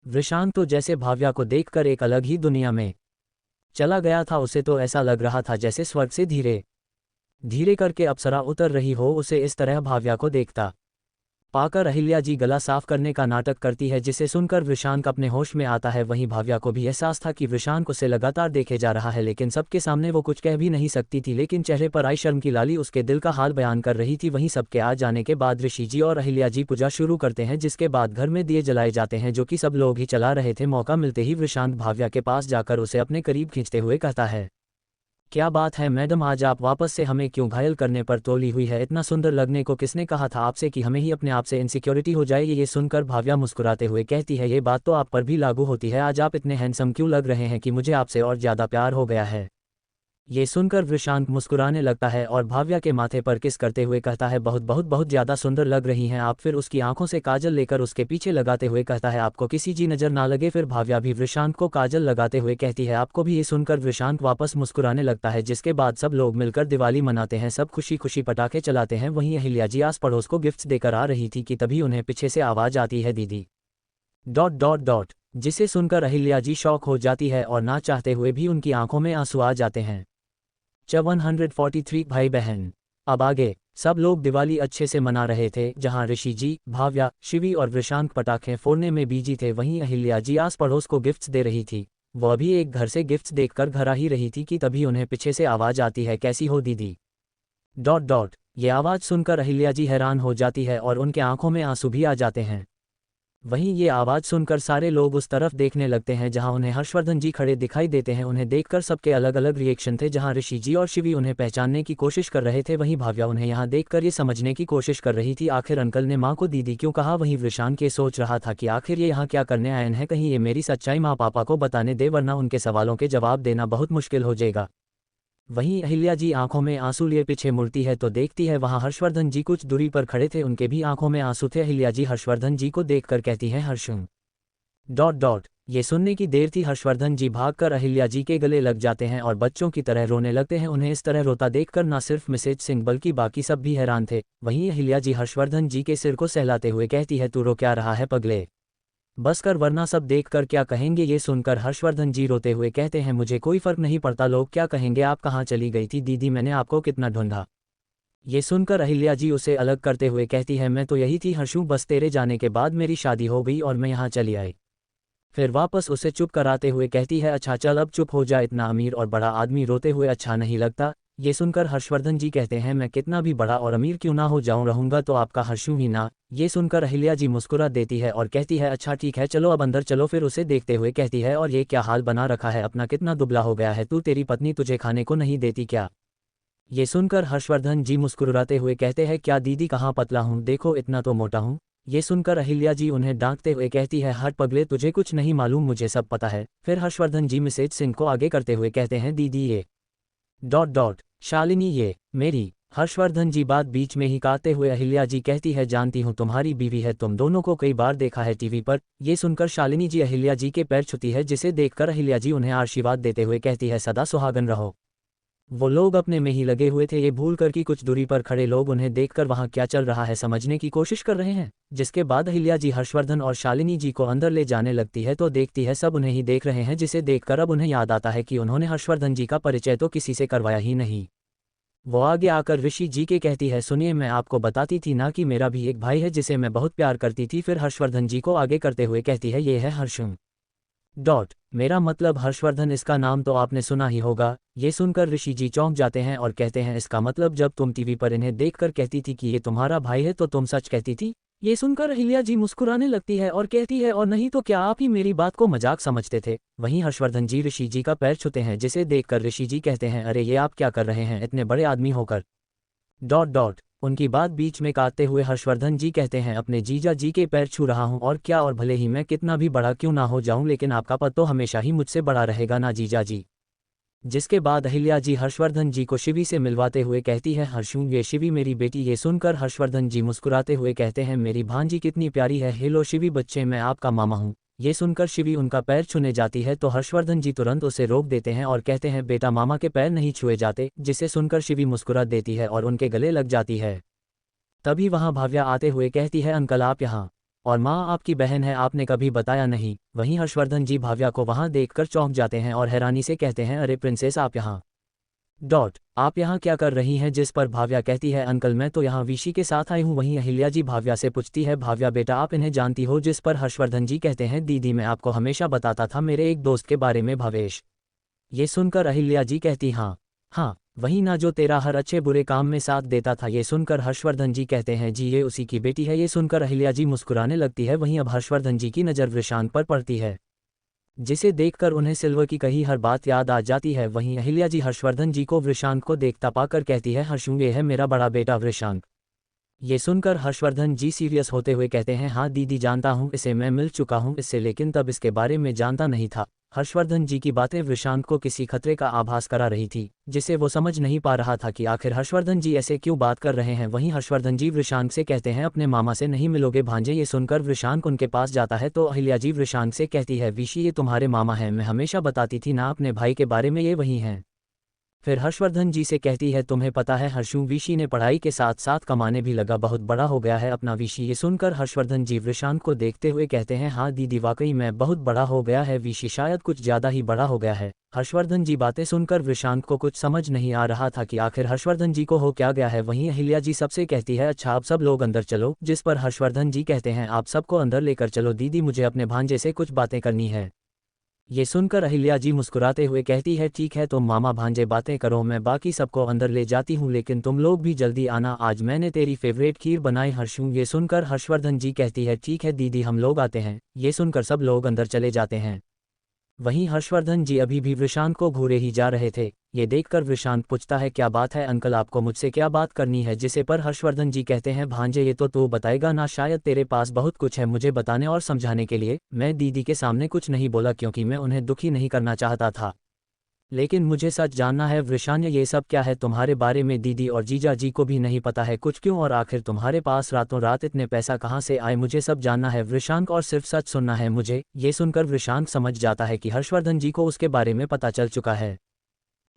वृषांक तो जैसे भाव्या को देखकर एक अलग ही दुनिया में चला गया था। उसे तो ऐसा लग रहा था जैसे स्वर्ग से धीरे धीरे करके अप्सरा उतर रही हो। उसे इस तरह भाव्या को देखता पाकर अहिल्या जी गला साफ करने का नाटक करती है, जिसे सुनकर वृषांक अपने होश में आता है। वहीं भाव्या को भी एहसास था कि वृषांक उसे लगातार देखे जा रहा है, लेकिन सबके सामने वो कुछ कह भी नहीं सकती थी। लेकिन चेहरे पर आई शर्म की लाली उसके दिल का हाल बयान कर रही थी। वहीं सबके आ जाने के बाद ऋषि जी और अहिल्या जी पूजा शुरू करते हैं, जिसके बाद घर में दिए जलाए जाते हैं, जो कि सब लोग ही चला रहे थे। मौका मिलते ही वृषांक भाव्या के पास जाकर उसे अपने करीब खींचते हुए कहता है क्या बात है मैडम, आज आप वापस से हमें क्यों घायल करने पर तोली हुई है? इतना सुंदर लगने को किसने कहा था आपसे कि हमें ही अपने आप से इनसिक्योरिटी हो जाएगी। ये सुनकर भाव्या मुस्कुराते हुए कहती है ये बात तो आप पर भी लागू होती है। आज आप इतने हैंडसम क्यों लग रहे हैं कि मुझे आपसे और ज़्यादा प्यार हो गया है। ये सुनकर वृषांक मुस्कुराने लगता है और भाव्या के माथे पर किस करते हुए कहता है बहुत बहुत बहुत ज़्यादा सुंदर लग रही हैं आप। फिर उसकी आंखों से काजल लेकर उसके पीछे लगाते हुए कहता है आपको किसी जी नज़र ना लगे। फिर भाव्या भी वृषांक को काजल लगाते हुए कहती है आपको भी। ये सुनकर वृषांक वापस मुस्कुराने लगता है, जिसके बाद सब लोग मिलकर दिवाली मनाते हैं। सब खुशी खुशी पटाखे चलाते हैं। वहीं अहिल्या जी आस पड़ोस को गिफ्ट्स देकर आ रही थी कि तभी उन्हें पीछे से आवाज़ आती है दीदी ... जिसे सुनकर अहिल्या जी शॉक हो जाती है और ना चाहते हुए भी उनकी आंखों में आंसू आ जाते हैं। 143 भाई बहन। अब आगे सब लोग दिवाली अच्छे से मना रहे थे, जहां ऋषि जी, भाव्या, शिवी और वृषांक पटाखे फोड़ने में बिजी थे। वहीं अहिल्या जी आस पड़ोस को गिफ्ट्स दे रही थी। वो अभी एक घर से गिफ्ट्स देखकर घर आ ही रही थी कि तभी उन्हें पीछे से आवाज़ आती है कैसी हो दीदी ... ये आवाज़ सुनकर अहिल्या जी हैरान हो जाती है और उनके आंखों में आंसू भी आ जाते हैं। वहीं ये आवाज़ सुनकर सारे लोग उस तरफ देखने लगते हैं जहां उन्हें हर्षवर्धन जी खड़े दिखाई देते हैं। उन्हें देखकर सबके अलग अलग रिएक्शन थे, जहां ऋषि जी और शिवी उन्हें पहचानने की कोशिश कर रहे थे। वहीं भाव्या उन्हें यहां देखकर ये समझने की कोशिश कर रही थी आखिर अंकल ने मां को दीदी क्यों कहा। वहीं वृषांक ये सोच रहा था कि आखिर ये यहाँ क्या करने आए हैं, कहीं ये मेरी सच्चाई माँ पापा को बताने दे, वरना उनके सवालों के जवाब देना बहुत मुश्किल हो जाएगा। वहीं अहिल्या जी आंखों में आंसू लिए पीछे मुड़ती है तो देखती है वहां हर्षवर्धन जी कुछ दूरी पर खड़े थे, उनके भी आंखों में आंसू थे। अहिल्या जी हर्षवर्धन जी को देखकर कहती हैं हर्षुम ... ये सुनने की देर थी, हर्षवर्धन जी भागकर अहिल्या जी के गले लग जाते हैं और बच्चों की तरह रोने लगते हैं। उन्हें इस तरह रोता देखकर ना सिर्फ मिसेज सिंह बल्कि बाकी सब भी हैरान थे। वहीं अहिल्या जी हर्षवर्धन जी के सिर को सहलाते हुए कहती है तू रो क्या रहा है पगले, बस कर वरना सब देखकर क्या कहेंगे। ये सुनकर हर्षवर्धन जी रोते हुए कहते हैं मुझे कोई फर्क नहीं पड़ता लोग क्या कहेंगे, आप कहाँ चली गई थी दीदी, मैंने आपको कितना ढूंढा। ये सुनकर अहिल्या जी उसे अलग करते हुए कहती है मैं तो यही थी हर्षू, बस तेरे जाने के बाद मेरी शादी हो गई और मैं यहाँ चली आई। फिर वापस उसे चुप कराते हुए कहती है अच्छा चल अब चुप हो जा, इतना अमीर और बड़ा आदमी रोते हुए अच्छा नहीं लगता। ये सुनकर हर्षवर्धन जी कहते हैं मैं कितना भी बड़ा और अमीर क्यों ना हो जाऊं, रहूंगा तो आपका हर्षू ही ना। ये सुनकर अहिल्या जी मुस्कुरा देती है और कहती है अच्छा ठीक है चलो अब अंदर चलो। फिर उसे देखते हुए कहती है और ये क्या हाल बना रखा है अपना, कितना दुबला हो गया है तू, तेरी पत्नी तुझे खाने को नहीं देती क्या? ये सुनकर हर्षवर्धन जी मुस्कुराते हुए कहते हैं क्या दीदी कहाँ पतला हूँ, देखो इतना तो मोटा हूँ। ये सुनकर अहिल्या जी उन्हें डांटते हुए कहती है, हट पगले, तुझे कुछ नहीं मालूम, मुझे सब पता है। फिर हर्षवर्धन जी मिसेज सिंह को आगे करते हुए कहते हैं, दीदी ये शालिनी ये मेरी। हर्षवर्धन जी बात बीच में ही काटते हुए अहिल्या जी कहती है, जानती हूँ तुम्हारी बीवी है, तुम दोनों को कई बार देखा है टीवी पर। ये सुनकर शालिनी जी अहिल्या जी के पैर छूती है, जिसे देखकर अहिल्या जी उन्हें आशीर्वाद देते हुए कहती है, सदा सुहागन रहो। वो लोग अपने में ही लगे हुए थे, ये भूल कर कि कुछ दूरी पर खड़े लोग उन्हें देखकर वहां क्या चल रहा है समझने की कोशिश कर रहे हैं। जिसके बाद अहिल्या जी हर्षवर्धन और शालिनी जी को अंदर ले जाने लगती है तो देखती है सब उन्हें ही देख रहे हैं, जिसे देखकर अब उन्हें याद आता है कि उन्होंने हर्षवर्धन जी का परिचय तो किसी से करवाया ही नहीं। वो आगे आकर ऋषि जी के कहती है, सुनिए, मैं आपको बताती थी ना कि मेरा भी एक भाई है जिसे मैं बहुत प्यार करती थी। फिर हर्षवर्धन जी को आगे करते हुए कहती है, ये है हर्षम मेरा मतलब हर्षवर्धन, इसका नाम तो आपने सुना ही होगा। ये सुनकर ऋषि जी चौंक जाते हैं और कहते हैं, इसका मतलब जब तुम टीवी पर इन्हें देखकर कहती थी कि ये तुम्हारा भाई है तो तुम सच कहती थी। ये सुनकर अहिल्या जी मुस्कुराने लगती है और कहती है, और नहीं तो क्या, आप ही मेरी बात को मजाक समझते थे। वहीं हर्षवर्धन जी ऋषि जी का पैर छूते हैं, जिसे देखकर ऋषि जी कहते हैं, अरे ये आप क्या कर रहे हैं इतने बड़े आदमी होकर। उनकी बात बीच में काटते हुए हर्षवर्धन जी कहते हैं, अपने जीजा जी के पैर छू रहा हूं और क्या, और भले ही मैं कितना भी बड़ा क्यों ना हो जाऊं, लेकिन आपका पद तो हमेशा ही मुझसे बड़ा रहेगा ना जीजा जी। जिसके बाद अहिल्या जी हर्षवर्धन जी को शिवी से मिलवाते हुए कहती है, हर्षू ये शिवी मेरी बेटी। ये सुनकर हर्षवर्धन जी मुस्कुराते हुए कहते हैं, मेरी भांजी कितनी प्यारी है। हेलो शिवी बच्चे, मैं आपका मामा हूँ। ये सुनकर शिवी उनका पैर छूने जाती है तो हर्षवर्धन जी तुरंत उसे रोक देते हैं और कहते हैं, बेटा मामा के पैर नहीं छुए जाते। जिसे सुनकर शिवी मुस्कुरा देती है और उनके गले लग जाती है। तभी वहां भाव्या आते हुए कहती है, अंकल आप यहाँ, और माँ आपकी बहन है, आपने कभी बताया नहीं। वहीं हर्षवर्धन जी भाव्या को वहां देखकर चौंक जाते हैं और हैरानी से कहते हैं, अरे प्रिंसेस आप यहाँ आप यहाँ क्या कर रही हैं। जिस पर भाव्या कहती है, अंकल मैं तो यहाँ विशी के साथ आई हूँ। वहीं अहिल्या जी भाव्या से पूछती है, भाव्या बेटा आप इन्हें जानती हो। जिस पर हर्षवर्धन जी कहते हैं, दीदी मैं आपको हमेशा बताता था मेरे एक दोस्त के बारे में, भवेश। ये सुनकर अहिल्या जी कहती, हाँ वही ना, जो तेरा हर अच्छे बुरे काम में साथ देता था। ये सुनकर हर्षवर्धन जी कहते हैं, जी ये उसी की बेटी है। ये सुनकर अहिल्या जी मुस्कुराने लगती है। वहीं अब हर्षवर्धन जी की नज़र वृषांक पर पड़ती है, जिसे देखकर उन्हें सिल्वर की कही हर बात याद आ जाती है। वहीं अहिल्या जी हर्षवर्धन जी को वृषांक को देखता पाकर कहती है, हर्षू ये है मेरा बड़ा बेटा वृषांक। ये सुनकर हर्षवर्धन जी सीरियस होते हुए कहते हैं, हाँ दीदी जानता हूँ, इसे मैं मिल चुका हूँ इससे, लेकिन तब इसके बारे में जानता नहीं था। हर्षवर्धन जी की बातें वृषांक को किसी खतरे का आभास करा रही थी, जिसे वो समझ नहीं पा रहा था कि आखिर हर्षवर्धन जी ऐसे क्यों बात कर रहे हैं। वहीं हर्षवर्धन जी वृषांक से कहते हैं, अपने मामा से नहीं मिलोगे भांजे। ये सुनकर वृषांक उनके पास जाता है तो अहिल्या जी वृषांक से कहती है, विशी ये तुम्हारे मामा हैं, मैं हमेशा बताती थी ना अपने भाई के बारे में, ये वही हैं। फिर हर्षवर्धन जी से कहती है, तुम्हें पता है हर्षू, विशी ने पढ़ाई के साथ साथ कमाने भी लगा, बहुत बड़ा हो गया है अपना विशी। ये सुनकर हर्षवर्धन जी वृषांक को देखते हुए कहते हैं, हाँ दीदी वाकई में बहुत बड़ा हो गया है विशी, शायद कुछ ज़्यादा ही बड़ा हो गया है। हर्षवर्धन जी बातें सुनकर वृषांक को कुछ समझ नहीं आ रहा था कि आखिर हर्षवर्धन जी को हो क्या गया है। वहीं अहिल्या जी सबसे कहती है, अच्छा आप सब लोग अंदर चलो। जिस पर हर्षवर्धन जी कहते हैं, आप सबको अंदर लेकर चलो दीदी, मुझे अपने भांजे से कुछ बातें करनी है। ये सुनकर अहिल्या जी मुस्कुराते हुए कहती है, ठीक है तुम मामा भांजे बातें करो, मैं बाकी सबको अंदर ले जाती हूँ, लेकिन तुम लोग भी जल्दी आना, आज मैंने तेरी फेवरेट खीर बनाई हर्षू। ये सुनकर हर्षवर्धन जी कहती है, ठीक है दीदी हम लोग आते हैं। ये सुनकर सब लोग अंदर चले जाते हैं। वहीं हर्षवर्धन जी अभी भी वृषांक को घूरे ही जा रहे थे। ये देखकर वृषांक पूछता है, क्या बात है अंकल, आपको मुझसे क्या बात करनी है। जिसे पर हर्षवर्धन जी कहते हैं, भांजे ये तो तू बताएगा ना, शायद तेरे पास बहुत कुछ है मुझे बताने और समझाने के लिए। मैं दीदी के सामने कुछ नहीं बोला क्योंकि मैं उन्हें दुखी नहीं करना चाहता था, लेकिन मुझे सच जानना है वृषान्य, ये सब क्या है तुम्हारे बारे में, दीदी और जीजा जी को भी नहीं पता है कुछ क्यों, और आखिर तुम्हारे पास रातों रात इतने पैसा कहाँ से आए, मुझे सब जानना है वृषांक, और सिर्फ सच सुनना है मुझे। ये सुनकर वृषांक समझ जाता है कि हर्षवर्धन जी को उसके बारे में पता चल चुका है।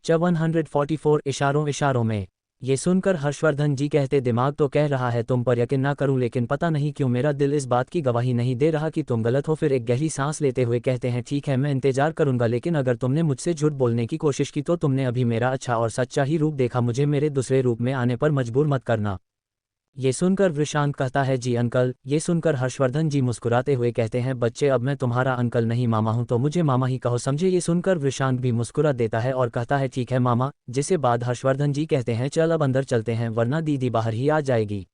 144 इशारों में। ये सुनकर हर्षवर्धन जी कहते, दिमाग तो कह रहा है तुम पर यकीन ना करूं, लेकिन पता नहीं क्यों मेरा दिल इस बात की गवाही नहीं दे रहा कि तुम गलत हो। फिर एक गहरी सांस लेते हुए कहते हैं, ठीक है मैं इंतजार करूंगा, लेकिन अगर तुमने मुझसे झूठ बोलने की कोशिश की तो तुमने अभी मेरा अच्छा और सच्चा ही रूप देखा, मुझे मेरे दूसरे रूप में आने पर मजबूर मत करना। ये सुनकर वृषांक कहता है, जी अंकल। ये सुनकर हर्षवर्धन जी मुस्कुराते हुए कहते हैं, बच्चे अब मैं तुम्हारा अंकल नहीं मामा हूं, तो मुझे मामा ही कहो समझे। ये सुनकर वृषांक भी मुस्कुरा देता है और कहता है, ठीक है मामा। जिसे बाद हर्षवर्धन जी कहते हैं, चल अब अंदर चलते हैं वरना दीदी बाहर ही आ जाएगी।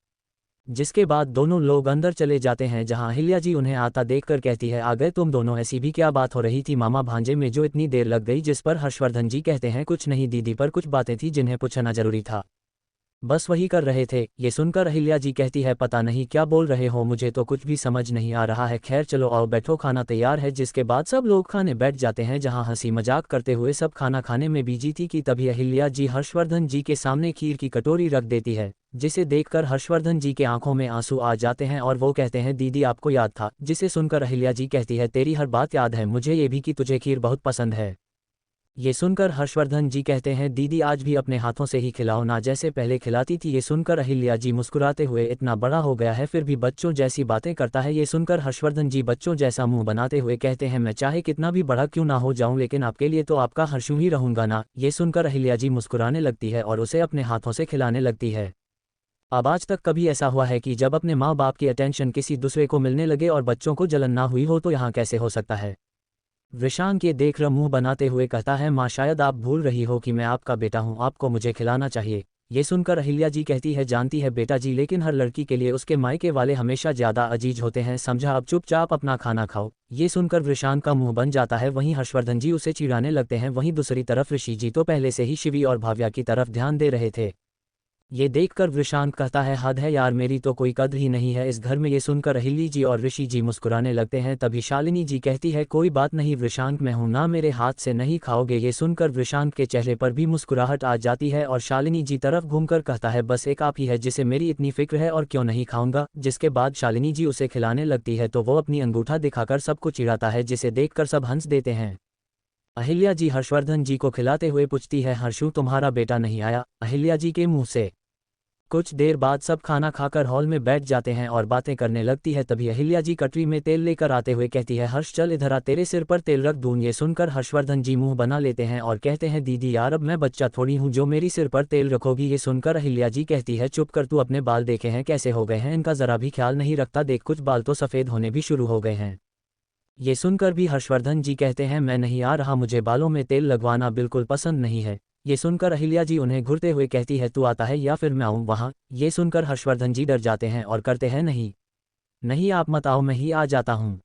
जिसके बाद दोनों लोग अंदर चले जाते हैं, जहां अहिल्या जी उन्हें आता देखकर कहती है, आ गए तुम दोनों, ऐसी भी क्या बात हो रही थी मामा भांजे में जो इतनी देर लग गई। जिस पर हर्षवर्धन जी कहते हैं, कुछ नहीं दीदी, पर कुछ बातें थी जिन्हें पूछना जरूरी था। बस वही कर रहे थे। ये सुनकर अहिल्या जी कहती है पता नहीं क्या बोल रहे हो, मुझे तो कुछ भी समझ नहीं आ रहा है। खैर चलो आओ बैठो, खाना तैयार है। जिसके बाद सब लोग खाने बैठ जाते हैं, जहां हंसी मजाक करते हुए सब खाना खाने में बिजी थी कि तभी अहिल्या जी हर्षवर्धन जी के सामने खीर की कटोरी रख देती है, जिसे देखकर हर्षवर्धन जी के आंखों में आंसू आ जाते हैं और वो कहते हैं दीदी आपको याद था। जिसे सुनकर अहिल्या जी कहती है तेरी हर बात याद है, मुझे ये भी कि तुझे खीर बहुत पसंद है। ये सुनकर हर्षवर्धन जी कहते हैं दीदी आज भी अपने हाथों से ही खिलाओ ना, जैसे पहले खिलाती थी। ये सुनकर अहिल्या जी मुस्कुराते हुए इतना बड़ा हो गया है फिर भी बच्चों जैसी बातें करता है। ये सुनकर हर्षवर्धन जी बच्चों जैसा मुंह बनाते हुए कहते हैं मैं चाहे कितना भी बड़ा क्यों ना हो जाऊं, लेकिन आपके लिए तो आपका हर्षू ही रहूंगा ना। ये सुनकर अहिल्या जी मुस्कुराने लगती है और उसे अपने हाथों से खिलाने लगती है। अब आज तक कभी ऐसा हुआ है कि जब अपने माँ बाप की अटेंशन किसी दूसरे को मिलने लगे और बच्चों को जलन ना हुई हो, तो यहाँ कैसे हो सकता है। वृषांक ये देखकर मुंह बनाते हुए कहता है माँ शायद आप भूल रही हो कि मैं आपका बेटा हूँ, आपको मुझे खिलाना चाहिए। ये सुनकर अहिल्या जी कहती है जानती है बेटा जी, लेकिन हर लड़की के लिए उसके मायके वाले हमेशा ज्यादा अजीज होते हैं, समझा, अब चुपचाप अपना खाना खाओ। ये सुनकर वृषांक का मुंह बन जाता है। वहीं हर्षवर्धन जी उसे चिढ़ाने लगते हैं। वहीं दूसरी तरफ ऋषि जी तो पहले से ही शिवी और भाव्या की तरफ ध्यान दे रहे थे। ये देखकर वृषांक कहता है हद है यार, मेरी तो कोई कद्र ही नहीं है इस घर में। ये सुनकर अहिल्या जी और ऋषि जी मुस्कुराने लगते हैं। तभी शालिनी जी कहती है कोई बात नहीं वृषांक, मैं हूं ना, मेरे हाथ से नहीं खाओगे। ये सुनकर वृषांक के चेहरे पर भी मुस्कुराहट आ जाती है और शालिनी जी तरफ घूमकर कहता है बस एक आप ही है जिसे मेरी इतनी फिक्र है और क्यों नहीं खाऊंगा। जिसके बाद शालिनी जी उसे खिलाने लगती है तो वो अपनी अंगूठा दिखाकर सबको चिढ़ाता है, जिसे देखकर सब हंस देते हैं। अहिल्या जी हर्षवर्धन जी को खिलाते हुए पूछती है हर्षू तुम्हारा बेटा नहीं आया। अहिल्या जी के मुंह से कुछ देर बाद सब खाना खाकर हॉल में बैठ जाते हैं और बातें करने लगती है। तभी अहिल्या जी कटरी में तेल लेकर आते हुए कहती है हर्ष चल इधर आ, तेरे सिर पर तेल रख दूं। ये सुनकर हर्षवर्धन जी मुंह बना लेते हैं और कहते हैं दीदी यार अब मैं बच्चा थोड़ी हूँ जो मेरी सिर पर तेल रखोगी। ये सुनकर अहिल्या जी कहती है चुप कर, तू अपने बाल देखे हैं कैसे हो गए हैं, इनका जरा भी ख्याल नहीं रखता, देख कुछ बाल तो सफेद होने भी शुरू हो गए हैं। ये सुनकर भी हर्षवर्धन जी कहते हैं मैं नहीं आ रहा, मुझे बालों में तेल लगवाना बिल्कुल पसंद नहीं है। ये सुनकर अहिल्या जी उन्हें घूरते हुए कहती है तू आता है या फिर मैं आऊं वहां। ये सुनकर हर्षवर्धन जी डर जाते हैं और करते हैं नहीं नहीं आप मत आओ, मैं ही आ जाता हूं।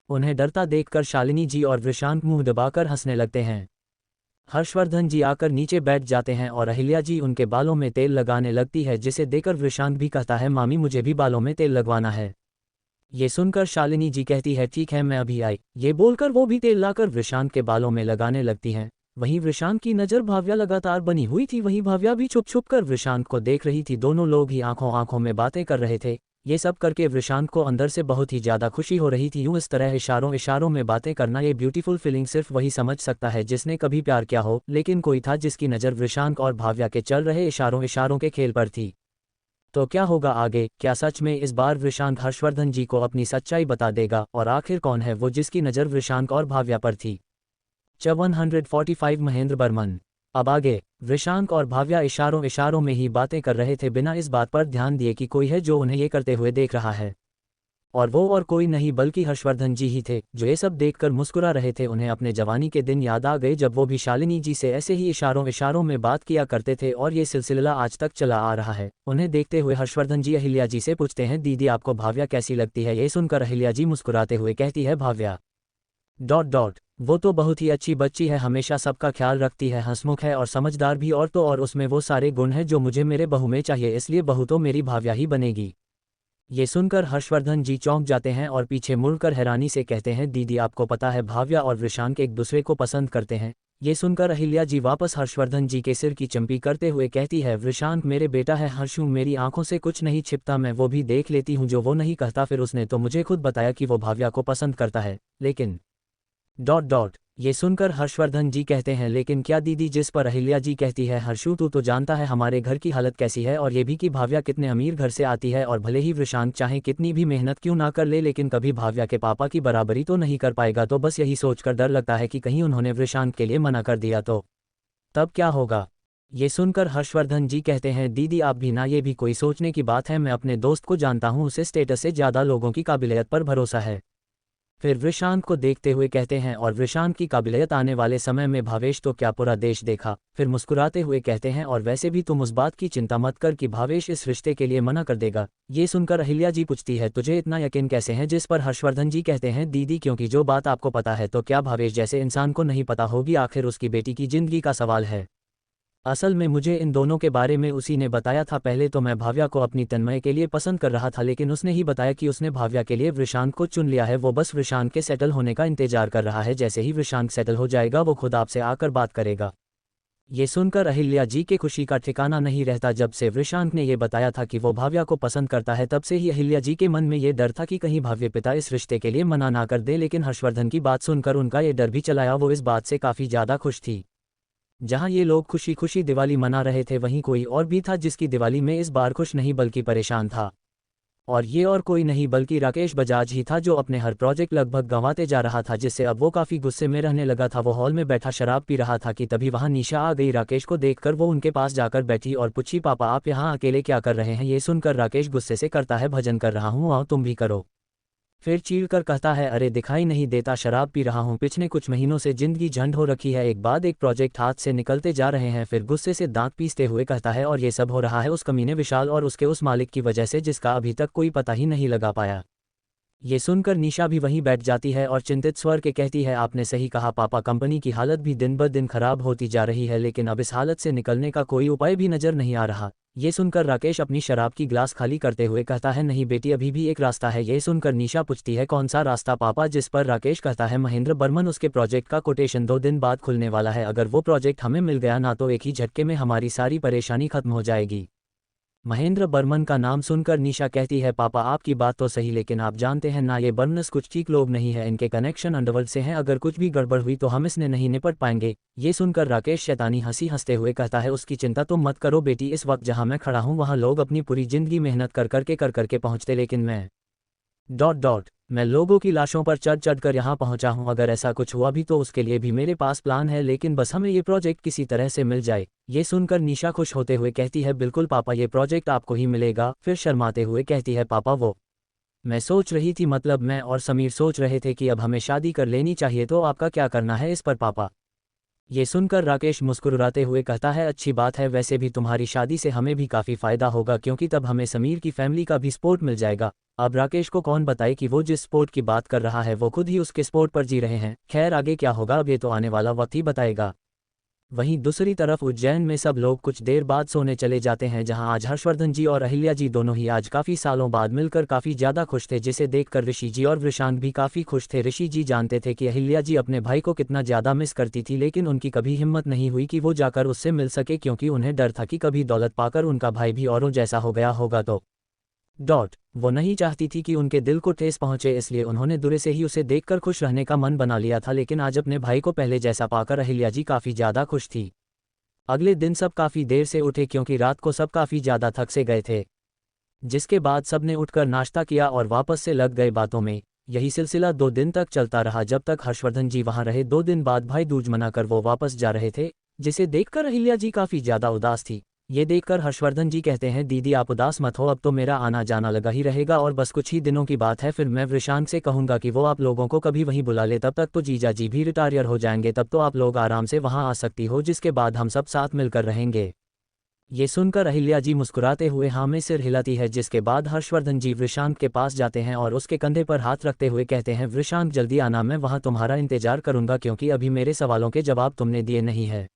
उन्हें डरता देखकर शालिनी जी और वृषांक मुंह दबाकर हंसने लगते हैं। हर्षवर्धन जी आकर नीचे बैठ जाते हैं और अहिल्या जी उनके बालों में तेल लगाने लगती है, जिसे देखकर वृषांक भी कहता है मामी मुझे भी बालों में तेल लगवाना है। ये सुनकर शालिनी जी कहती है ठीक है मैं अभी आई। ये बोलकर वो भी तेल लाकर वृषांक के बालों में लगाने लगती हैं। वहीं वृषांक की नज़र भाव्या लगातार बनी हुई थी, वहीं भाव्या भी छुप छुप कर वृषांक को देख रही थी। दोनों लोग ही आंखों आंखों में बातें कर रहे थे। ये सब करके वृषांक को अंदर से बहुत ही ज़्यादा खुशी हो रही थी। यूं इस तरह इशारों इशारों में बातें करना, ये ब्यूटीफुल फीलिंग सिर्फ वही समझ सकता है जिसने कभी प्यार किया हो। लेकिन कोई था जिसकी नज़र वृषांक और भाव्या के चल रहे इशारों इशारों के खेल पर थी। तो क्या होगा आगे, क्या सच में इस बार वृषांक हर्षवर्धन जी को अपनी सच्चाई बता देगा, और आखिर कौन है वो जिसकी नज़र वृषांक और भाव्या पर थी। 145 महेंद्र बर्मन। अब आगे वृषांक और भाव्या इशारों इशारों में ही बातें कर रहे थे, बिना इस बात पर ध्यान दिए कि कोई है जो उन्हें ये करते हुए देख रहा है। और वो और कोई नहीं बल्कि हर्षवर्धन जी ही थे, जो ये सब देखकर मुस्कुरा रहे थे। उन्हें अपने जवानी के दिन याद आ गए जब वो भी शालिनी जी से ऐसे ही इशारों इशारों में बात किया करते थे, और ये सिलसिला आज तक चला आ रहा है। उन्हें देखते हुए हर्षवर्धन जी अहिल्या जी से पूछते हैं दीदी आपको भाव्या कैसी लगती है। ये सुनकर अहिल्या जी मुस्कुराते हुए कहती है भाव्या ... वो तो बहुत ही अच्छी बच्ची है, हमेशा सबका ख्याल रखती है, हंसमुख है और समझदार भी, और तो और उसमें वो सारे गुण हैं जो मुझे मेरे बहू में चाहिए, इसलिए बहू तो मेरी भाव्या ही बनेगी। ये सुनकर हर्षवर्धन जी चौंक जाते हैं और पीछे मुड़कर हैरानी से कहते हैं दीदी आपको पता है भाव्या और वृषांक एक दूसरे को पसंद करते हैं। ये सुनकर अहिल्या जी वापस हर्षवर्धन जी के सिर की चंपी करते हुए कहती है वृषांक मेरे बेटा है, हर्षू मेरी आंखों से कुछ नहीं छिपता, मैं वो भी देख लेती हूँ जो वो नहीं कहता। फिर उसने तो मुझे खुद बताया कि वो भाव्या को पसंद करता है, लेकिन ... ये सुनकर हर्षवर्धन जी कहते हैं लेकिन क्या दीदी। जिस पर अहिल्या जी कहती है हर्षू तू तो जानता है हमारे घर की हालत कैसी है, और ये भी कि भाव्या कितने अमीर घर से आती है, और भले ही वृषांक चाहे कितनी भी मेहनत क्यों ना कर ले, लेकिन कभी भाव्या के पापा की बराबरी तो नहीं कर पाएगा। तो बस यही सोचकर डर लगता है कि कहीं उन्होंने वृषांक के लिए मना कर दिया तो तब क्या होगा। ये सुनकर हर्षवर्धन जी कहते हैं दीदी आप भी ना, ये भी कोई सोचने की बात है, मैं अपने दोस्त को जानता हूँ, उसे स्टेटस से ज़्यादा लोगों की काबिलियत पर भरोसा है। फिर वृषांक को देखते हुए कहते हैं और वृषांक की काबिलियत आने वाले समय में भावेश तो क्या पूरा देश देखा। फिर मुस्कुराते हुए कहते हैं और वैसे भी तुम उस बात की चिंता मत कर कि भावेश इस रिश्ते के लिए मना कर देगा। ये सुनकर अहिल्या जी पूछती है तुझे इतना यकीन कैसे है, जिस पर हर्षवर्धन जी कहते हैं दीदी क्योंकि जो बात आपको पता है तो क्या भावेश जैसे इंसान को नहीं पता होगी, आखिर उसकी बेटी की जिंदगी का सवाल है। असल में मुझे इन दोनों के बारे में उसी ने बताया था। पहले तो मैं भाव्या को अपनी तन्मय के लिए पसंद कर रहा था, लेकिन उसने ही बताया कि उसने भाव्या के लिए वृषांक को चुन लिया है। वो बस वृषांक के सेटल होने का इंतजार कर रहा है। जैसे ही वृषांक सेटल हो जाएगा वो खुद आपसे आकर बात करेगा। ये सुनकर अहिल्या जी के खुशी का ठिकाना नहीं रहता। जब से वृषांक ने ये बताया था कि वो भाव्या को पसंद करता है, तब से ही अहिल्या जी के मन में ये डर था कि कहीं भाव्य पिता इस रिश्ते के लिए मना ना कर दे। लेकिन हर्षवर्धन की बात सुनकर उनका ये डर भी चलाया। वो इस बात से काफ़ी ज़्यादा खुश थी। जहां ये लोग खुशी खुशी दिवाली मना रहे थे, वहीं कोई और भी था जिसकी दिवाली में इस बार खुश नहीं बल्कि परेशान था। और ये और कोई नहीं बल्कि राकेश बजाज ही था, जो अपने हर प्रोजेक्ट लगभग गंवाते जा रहा था, जिससे अब वो काफ़ी गुस्से में रहने लगा था। वो हॉल में बैठा शराब पी रहा था कि तभी वहां निशा आ गई। राकेश को देखकर वो उनके पास जाकर बैठी और पूछी, पापा आप यहाँ अकेले क्या कर रहे हैं? ये सुनकर राकेश गुस्से से करता है, भजन कर रहा हूँ, आओ तुम भी करो। फिर चीढ़कर कहता है, अरे दिखाई नहीं देता शराब पी रहा हूँ, पिछले कुछ महीनों से जिंदगी झंड हो रखी है, एक बाद एक प्रोजेक्ट हाथ से निकलते जा रहे हैं। फिर गुस्से से दांत पीसते हुए कहता है, और ये सब हो रहा है उस कमीने विशाल और उसके उस मालिक की वजह से, जिसका अभी तक कोई पता ही नहीं लगा पाया। ये सुनकर निशा भी वहीं बैठ जाती है और चिंतित स्वर के कहती है, आपने सही कहा पापा, कंपनी की हालत भी दिन ब दिन खराब होती जा रही है, लेकिन अब इस हालत से निकलने का कोई उपाय भी नजर नहीं आ रहा। ये सुनकर राकेश अपनी शराब की ग्लास खाली करते हुए कहता है, नहीं बेटी, अभी भी एक रास्ता है। ये सुनकर निशा पूछती है, कौन सा रास्ता पापा? जिस पर राकेश कहता है, महेंद्र बर्मन, उसके प्रोजेक्ट का कोटेशन 2 दिन बाद खुलने वाला है। अगर वो प्रोजेक्ट हमें मिल गया ना, तो एक ही झटके में हमारी सारी परेशानी खत्म हो जाएगी। महेंद्र बर्मन का नाम सुनकर निशा कहती है, पापा आपकी बात तो सही, लेकिन आप जानते हैं ना, ये बर्मन्स कुछ ठीक लोग नहीं है, इनके कनेक्शन अंडरवर्ल्ड से हैं, अगर कुछ भी गड़बड़ हुई तो हम इसने नहीं निपट पाएंगे। ये सुनकर राकेश शैतानी हंसी हंसते हुए कहता है, उसकी चिंता तुम मत करो बेटी, इस वक्त जहां मैं खड़ा हूं वहां लोग अपनी पूरी जिंदगी मेहनत कर करके पहुंचते, लेकिन मैं लोगों की लाशों पर चढ़ कर यहाँ पहुंचा हूं। अगर ऐसा कुछ हुआ भी तो उसके लिए भी मेरे पास प्लान है, लेकिन बस हमें ये प्रोजेक्ट किसी तरह से मिल जाए। ये सुनकर निशा खुश होते हुए कहती है, बिल्कुल पापा, ये प्रोजेक्ट आपको ही मिलेगा। फिर शर्माते हुए कहती है, पापा वो मैं सोच रही थी, मतलब मैं और समीर सोच रहे थे कि अब हमें शादी कर लेनी चाहिए, तो आपका क्या करना है इस पर पापा? ये सुनकर राकेश मुस्कुराते हुए कहता है, अच्छी बात है, वैसे भी तुम्हारी शादी से हमें भी काफ़ी फ़ायदा होगा, क्योंकि तब हमें समीर की फैमिली का भी सपोर्ट मिल जाएगा। अब राकेश को कौन बताए कि वो जिस स्पोर्ट की बात कर रहा है वो खुद ही उसके स्पोर्ट पर जी रहे हैं। खैर आगे क्या होगा अब ये तो आने वाला वक्त ही बताएगा। वहीं दूसरी तरफ उज्जैन में सब लोग कुछ देर बाद सोने चले जाते हैं, जहां आज हर्षवर्धन जी और अहिल्या जी दोनों ही आज काफ़ी सालों बाद मिलकर काफ़ी ज़्यादा खुश थे, जिसे देखकर ऋषि जी और वृषांक भी काफ़ी खुश थे। ऋषि जी जानते थे कि अहिल्या जी अपने भाई को कितना ज़्यादा मिस करती थी, लेकिन उनकी कभी हिम्मत नहीं हुई कि वो जाकर उससे मिल सके, क्योंकि उन्हें डर था कि कभी दौलत पाकर उनका भाई भी औरों जैसा हो गया होगा तो वो नहीं चाहती थी कि उनके दिल को ठेस पहुंचे, इसलिए उन्होंने दूर से ही उसे देखकर खुश रहने का मन बना लिया था। लेकिन आज अपने भाई को पहले जैसा पाकर अहिल्या जी काफ़ी ज़्यादा खुश थी। अगले दिन सब काफ़ी देर से उठे, क्योंकि रात को सब काफ़ी ज़्यादा थक से गए थे, जिसके बाद सबने उठकर नाश्ता किया और वापस से लग गए बातों में। यही सिलसिला 2 दिन तक चलता रहा, जब तक हर्षवर्धन जी वहां रहे। 2 दिन बाद भाई दूज मनाकर वो वापस जा रहे थे, जिसे देखकर अहिल्या जी काफ़ी ज़्यादा उदास थी। ये देखकर हर्षवर्धन जी कहते हैं, दीदी आप उदास मत हो, अब तो मेरा आना जाना लगा ही रहेगा और बस कुछ ही दिनों की बात है, फिर मैं वृषांक से कहूँगा कि वो आप लोगों को कभी वहीं बुला ले। तब तक तो जीजा जी भी रिटायर हो जाएंगे, तब तो आप लोग आराम से वहाँ आ सकती हो, जिसके बाद हम सब साथ मिलकर रहेंगे। ये सुनकर अहिल्या जी मुस्कुराते हुए हाँ में सिर हिलाती है, जिसके बाद हर्षवर्धन जी वृषांक के पास जाते हैं और उसके कंधे पर हाथ रखते हुए कहते हैं, वृषांक जल्दी आना, मैं वहाँ तुम्हारा इंतजार करूँगा, क्योंकि अभी मेरे सवालों के जवाब तुमने दिए नहीं है।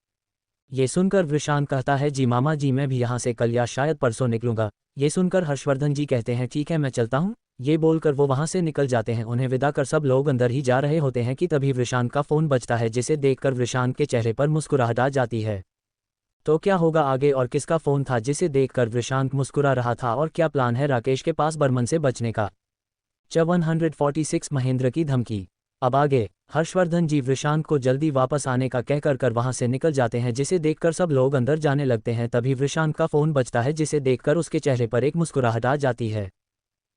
ये सुनकर वृषांक कहता है, जी मामा जी, मैं भी यहाँ से कल या शायद परसों निकलूंगा। ये सुनकर हर्षवर्धन जी कहते हैं, ठीक है मैं चलता हूँ। ये बोलकर वो वहाँ से निकल जाते हैं। उन्हें विदा कर सब लोग अंदर ही जा रहे होते हैं कि तभी वृषांक का फ़ोन बजता है, जिसे देखकर वृषांक के चेहरे पर मुस्कुराहट आ जाती है। तो क्या होगा आगे और किसका फ़ोन था जिसे देखकर वृषांक मुस्कुरा रहा था, और क्या प्लान है राकेश के पास बर्मन से बचने का? 146 महेंद्र की धमकी। अब आगे हर्षवर्धन जी वृषांक को जल्दी वापस आने का कहकर वहां से निकल जाते हैं, जिसे देखकर सब लोग अंदर जाने लगते हैं। तभी वृषांक का फ़ोन बजता है, जिसे देखकर उसके चेहरे पर एक मुस्कुराहट आ जाती है।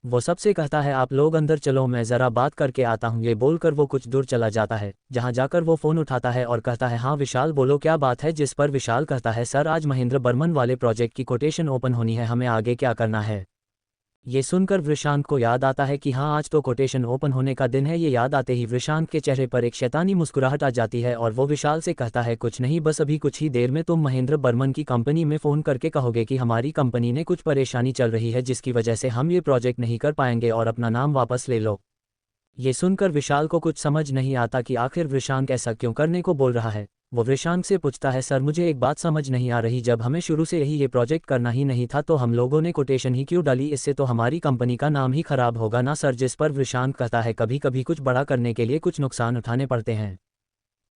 वो सबसे कहता है, आप लोग अंदर चलो, मैं ज़रा बात करके आता हूँ। ये बोलकर वो कुछ दूर चला जाता है, जहाँ जाकर वो फ़ोन उठाता है और कहता है, हाँ विशाल बोलो क्या बात है? जिस पर विशाल कहता है, सर आज महेंद्र बर्मन वाले प्रोजेक्ट की कोटेशन ओपन होनी है, हमें आगे क्या करना है? ये सुनकर वृषांक को याद आता है कि हाँ आज तो कोटेशन ओपन होने का दिन है। ये याद आते ही वृषांक के चेहरे पर एक शैतानी मुस्कुराहट आ जाती है और वो विशाल से कहता है, कुछ नहीं, बस अभी कुछ ही देर में तुम महेंद्र बर्मन की कंपनी में फ़ोन करके कहोगे कि हमारी कंपनी ने कुछ परेशानी चल रही है, जिसकी वजह से हम ये प्रोजेक्ट नहीं कर पाएंगे, और अपना नाम वापस ले लो। ये सुनकर विशाल को कुछ समझ नहीं आता कि आखिर वृषांक ऐसा क्यों करने को बोल रहा है। वो विशांक से पूछता है सर मुझे एक बात समझ नहीं आ रही, जब हमें शुरू से यही ये प्रोजेक्ट करना ही नहीं था तो हम लोगों ने कोटेशन ही क्यों डाली, इससे तो हमारी कंपनी का नाम ही खराब होगा ना सर। जिस पर विशांक कहता है कभी कभी कुछ बड़ा करने के लिए कुछ नुकसान उठाने पड़ते हैं,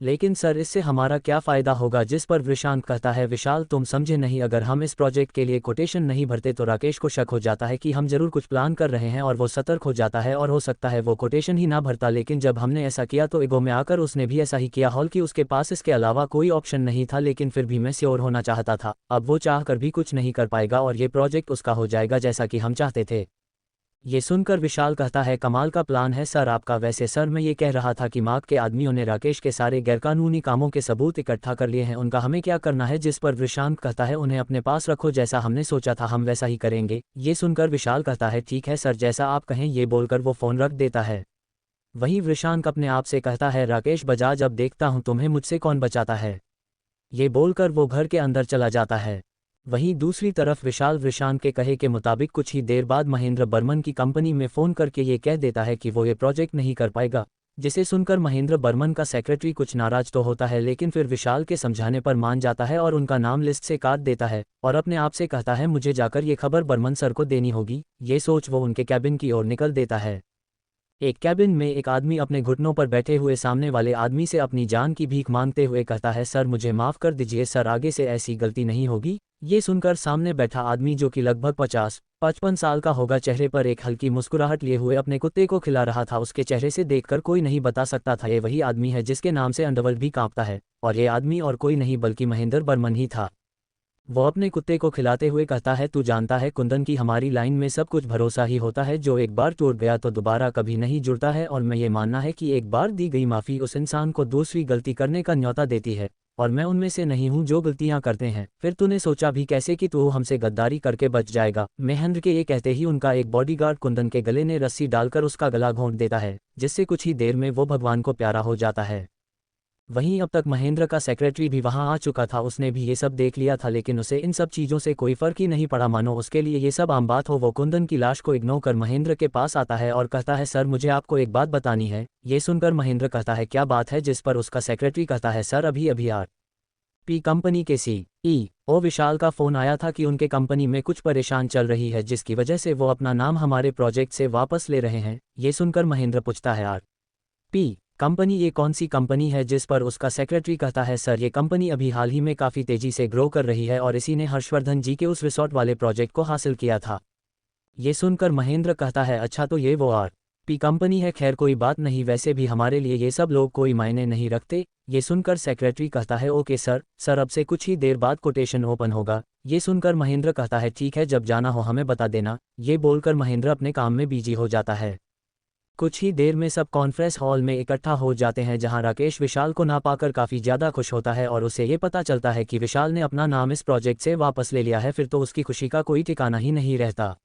लेकिन सर इससे हमारा क्या फ़ायदा होगा। जिस पर विशांत कहता है विशाल तुम समझे नहीं, अगर हम इस प्रोजेक्ट के लिए कोटेशन नहीं भरते तो राकेश को शक हो जाता है कि हम जरूर कुछ प्लान कर रहे हैं और वो सतर्क हो जाता है और हो सकता है वो कोटेशन ही ना भरता। लेकिन जब हमने ऐसा किया तो ईगो में आकर उसने भी ऐसा ही किया। हॉल की उसके पास इसके अलावा कोई ऑप्शन नहीं था, लेकिन फिर भी मैं श्योर होना चाहता था। अब वो चाह कर भी कुछ नहीं कर पाएगा और ये प्रोजेक्ट उसका हो जाएगा जैसा कि हम चाहते थे। ये सुनकर विशाल कहता है कमाल का प्लान है सर आपका। वैसे सर मैं ये कह रहा था कि मार्ग के आदमियों ने राकेश के सारे गैरकानूनी कामों के सबूत इकट्ठा कर लिए हैं, उनका हमें क्या करना है। जिस पर विशांत कहता है उन्हें अपने पास रखो, जैसा हमने सोचा था हम वैसा ही करेंगे। ये सुनकर विशाल कहता है ठीक है सर जैसा आप कहें। ये बोलकर वो फ़ोन रख देता है। वहीं विशांत अपने आप से कहता है राकेश बजाज अब देखता हूँ तुम्हें मुझसे कौन बचाता है। ये बोलकर वो घर के अंदर चला जाता है। वहीं दूसरी तरफ विशाल विशांत के कहे के मुताबिक कुछ ही देर बाद महेंद्र बर्मन की कंपनी में फ़ोन करके ये कह देता है कि वो ये प्रोजेक्ट नहीं कर पाएगा, जिसे सुनकर महेंद्र बर्मन का सेक्रेटरी कुछ नाराज तो होता है, लेकिन फिर विशाल के समझाने पर मान जाता है और उनका नाम लिस्ट से काट देता है और अपने आप से कहता है मुझे जाकर ये खबर बर्मन सर को देनी होगी। ये सोच वो उनके कैबिन की ओर निकल देता है। एक कैबिन में एक आदमी अपने घुटनों पर बैठे हुए सामने वाले आदमी से अपनी जान की भीख मांगते हुए कहता है सर मुझे माफ़ कर दीजिए सर, आगे से ऐसी गलती नहीं होगी। ये सुनकर सामने बैठा आदमी जो कि लगभग 50-55 साल का होगा, चेहरे पर एक हल्की मुस्कुराहट लिए हुए अपने कुत्ते को खिला रहा था। उसके चेहरे से देखकर कोई नहीं बता सकता था ये वही आदमी है जिसके नाम से अंडरवर्ल्ड भी कांपता है, और ये आदमी और कोई नहीं बल्कि महेंद्र बर्मन ही था। वो अपने कुत्ते को खिलाते हुए कहता है तू जानता है कुंदन की हमारी लाइन में सब कुछ भरोसा ही होता है, जो एक बार टूट गया तो दोबारा कभी नहीं जुड़ता है, और मैं ये मानना है कि एक बार दी गई माफ़ी उस इंसान को दूसरी गलती करने का न्योता देती है, और मैं उनमें से नहीं हूँ जो गलतियाँ करते हैं। फिर तूने सोचा भी कैसे कि तू हमसे गद्दारी करके बच जाएगा। महेंद्र के ये कहते ही उनका एक बॉडीगार्ड कुंदन के गले में रस्सी डालकर उसका गला घोंट देता है, जिससे कुछ ही देर में वो भगवान को प्यारा हो जाता है। वहीं अब तक महेंद्र का सेक्रेटरी भी वहां आ चुका था, उसने भी ये सब देख लिया था, लेकिन उसे इन सब चीज़ों से कोई फ़र्क ही नहीं पड़ा, मानो उसके लिए ये सब आम बात हो। वो कुंदन की लाश को इग्नोर कर महेंद्र के पास आता है और कहता है सर मुझे आपको एक बात बतानी है। ये सुनकर महेंद्र कहता है क्या बात है, जिस पर उसका सेक्रेटरी कहता है सर अभी अभी आर.पी. कंपनी के CEO विशाल का फ़ोन आया था कि उनके कंपनी में कुछ परेशान चल रही है, जिसकी वजह से वो अपना नाम हमारे प्रोजेक्ट से वापस ले रहे हैं। ये सुनकर महेंद्र पूछता है आर.पी. कंपनी ये कौन सी कंपनी है, जिस पर उसका सेक्रेटरी कहता है सर ये कंपनी अभी हाल ही में काफ़ी तेज़ी से ग्रो कर रही है और इसी ने हर्षवर्धन जी के उस रिसोर्ट वाले प्रोजेक्ट को हासिल किया था। ये सुनकर महेंद्र कहता है अच्छा तो ये वो आर.पी. कंपनी है, खैर कोई बात नहीं, वैसे भी हमारे लिए ये सब लोग कोई मायने नहीं रखते। ये सुनकर सेक्रेटरी कहता है ओके सर अब से कुछ ही देर बाद कोटेशन ओपन होगा। ये सुनकर महेंद्र कहता है ठीक है, जब जाना हो हमें बता देना। ये बोलकर महेंद्र अपने काम में बिजी हो जाता है। कुछ ही देर में सब कॉन्फ्रेंस हॉल में इकट्ठा हो जाते हैं, जहां राकेश विशाल को ना पाकर काफ़ी ज़्यादा खुश होता है और उसे ये पता चलता है कि विशाल ने अपना नाम इस प्रोजेक्ट से वापस ले लिया है। फिर तो उसकी खुशी का कोई ठिकाना ही नहीं रहता।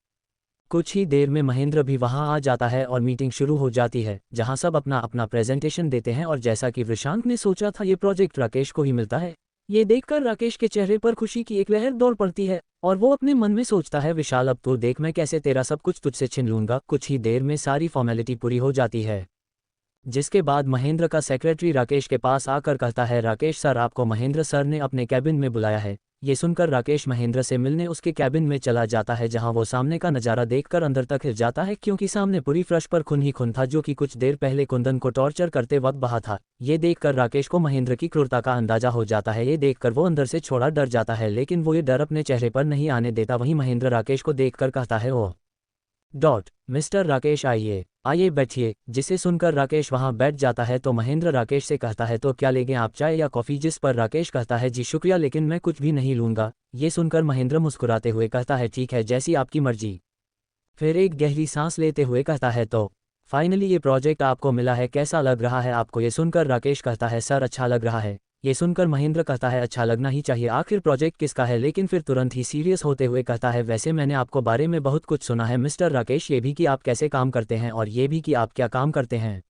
कुछ ही देर में महेंद्र भी वहां आ जाता है और मीटिंग शुरू हो जाती है, जहां सब अपना अपना प्रेजेंटेशन देते हैं, और जैसा कि विशांत ने सोचा था ये प्रोजेक्ट राकेश को ही मिलता है। ये देखकर राकेश के चेहरे पर खुशी की एक लहर दौड़ पड़ती है और वो अपने मन में सोचता है विशाल अब तो देख मैं कैसे तेरा सब कुछ तुझसे छीन लूंगा। कुछ ही देर में सारी फॉर्मेलिटी पूरी हो जाती है, जिसके बाद महेंद्र का सेक्रेटरी राकेश के पास आकर कहता है राकेश सर आपको महेंद्र सर ने अपने कैबिन में बुलाया है। ये सुनकर राकेश महेंद्र से मिलने उसके कैबिन में चला जाता है, जहां वो सामने का नज़ारा देखकर अंदर तक हिल जाता है, क्योंकि सामने पूरी फर्श पर खून ही खून था, जो कि कुछ देर पहले कुंदन को टॉर्चर करते वक्त बहा था। ये देखकर राकेश को महेंद्र की क्रूरता का अंदाजा हो जाता है। ये देखकर वो अंदर से छोड़ा डर जाता है, लेकिन वो ये डर अपने चेहरे पर नहीं आने देता। वहीं महेंद्र राकेश को देखकर कहता है ओह मिस्टर राकेश आइए बैठिए। जिसे सुनकर राकेश वहां बैठ जाता है तो महेंद्र राकेश से कहता है तो क्या लेंगे आप, चाय या कॉफ़ी। जिस पर राकेश कहता है जी शुक्रिया, लेकिन मैं कुछ भी नहीं लूँगा। ये सुनकर महेंद्र मुस्कुराते हुए कहता है ठीक है जैसी आपकी मर्जी। फिर एक गहरी सांस लेते हुए कहता है तो फाइनली ये प्रोजेक्ट आपको मिला है, कैसा लग रहा है आपको। ये सुनकर राकेश कहता है सर अच्छा लग रहा है। ये सुनकर महेंद्र कहता है अच्छा लगना ही चाहिए, आखिर प्रोजेक्ट किसका है। लेकिन फिर तुरंत ही सीरियस होते हुए कहता है वैसे मैंने आपको बारे में बहुत कुछ सुना है मिस्टर राकेश, ये भी कि आप कैसे काम करते हैं और ये भी कि आप क्या काम करते हैं।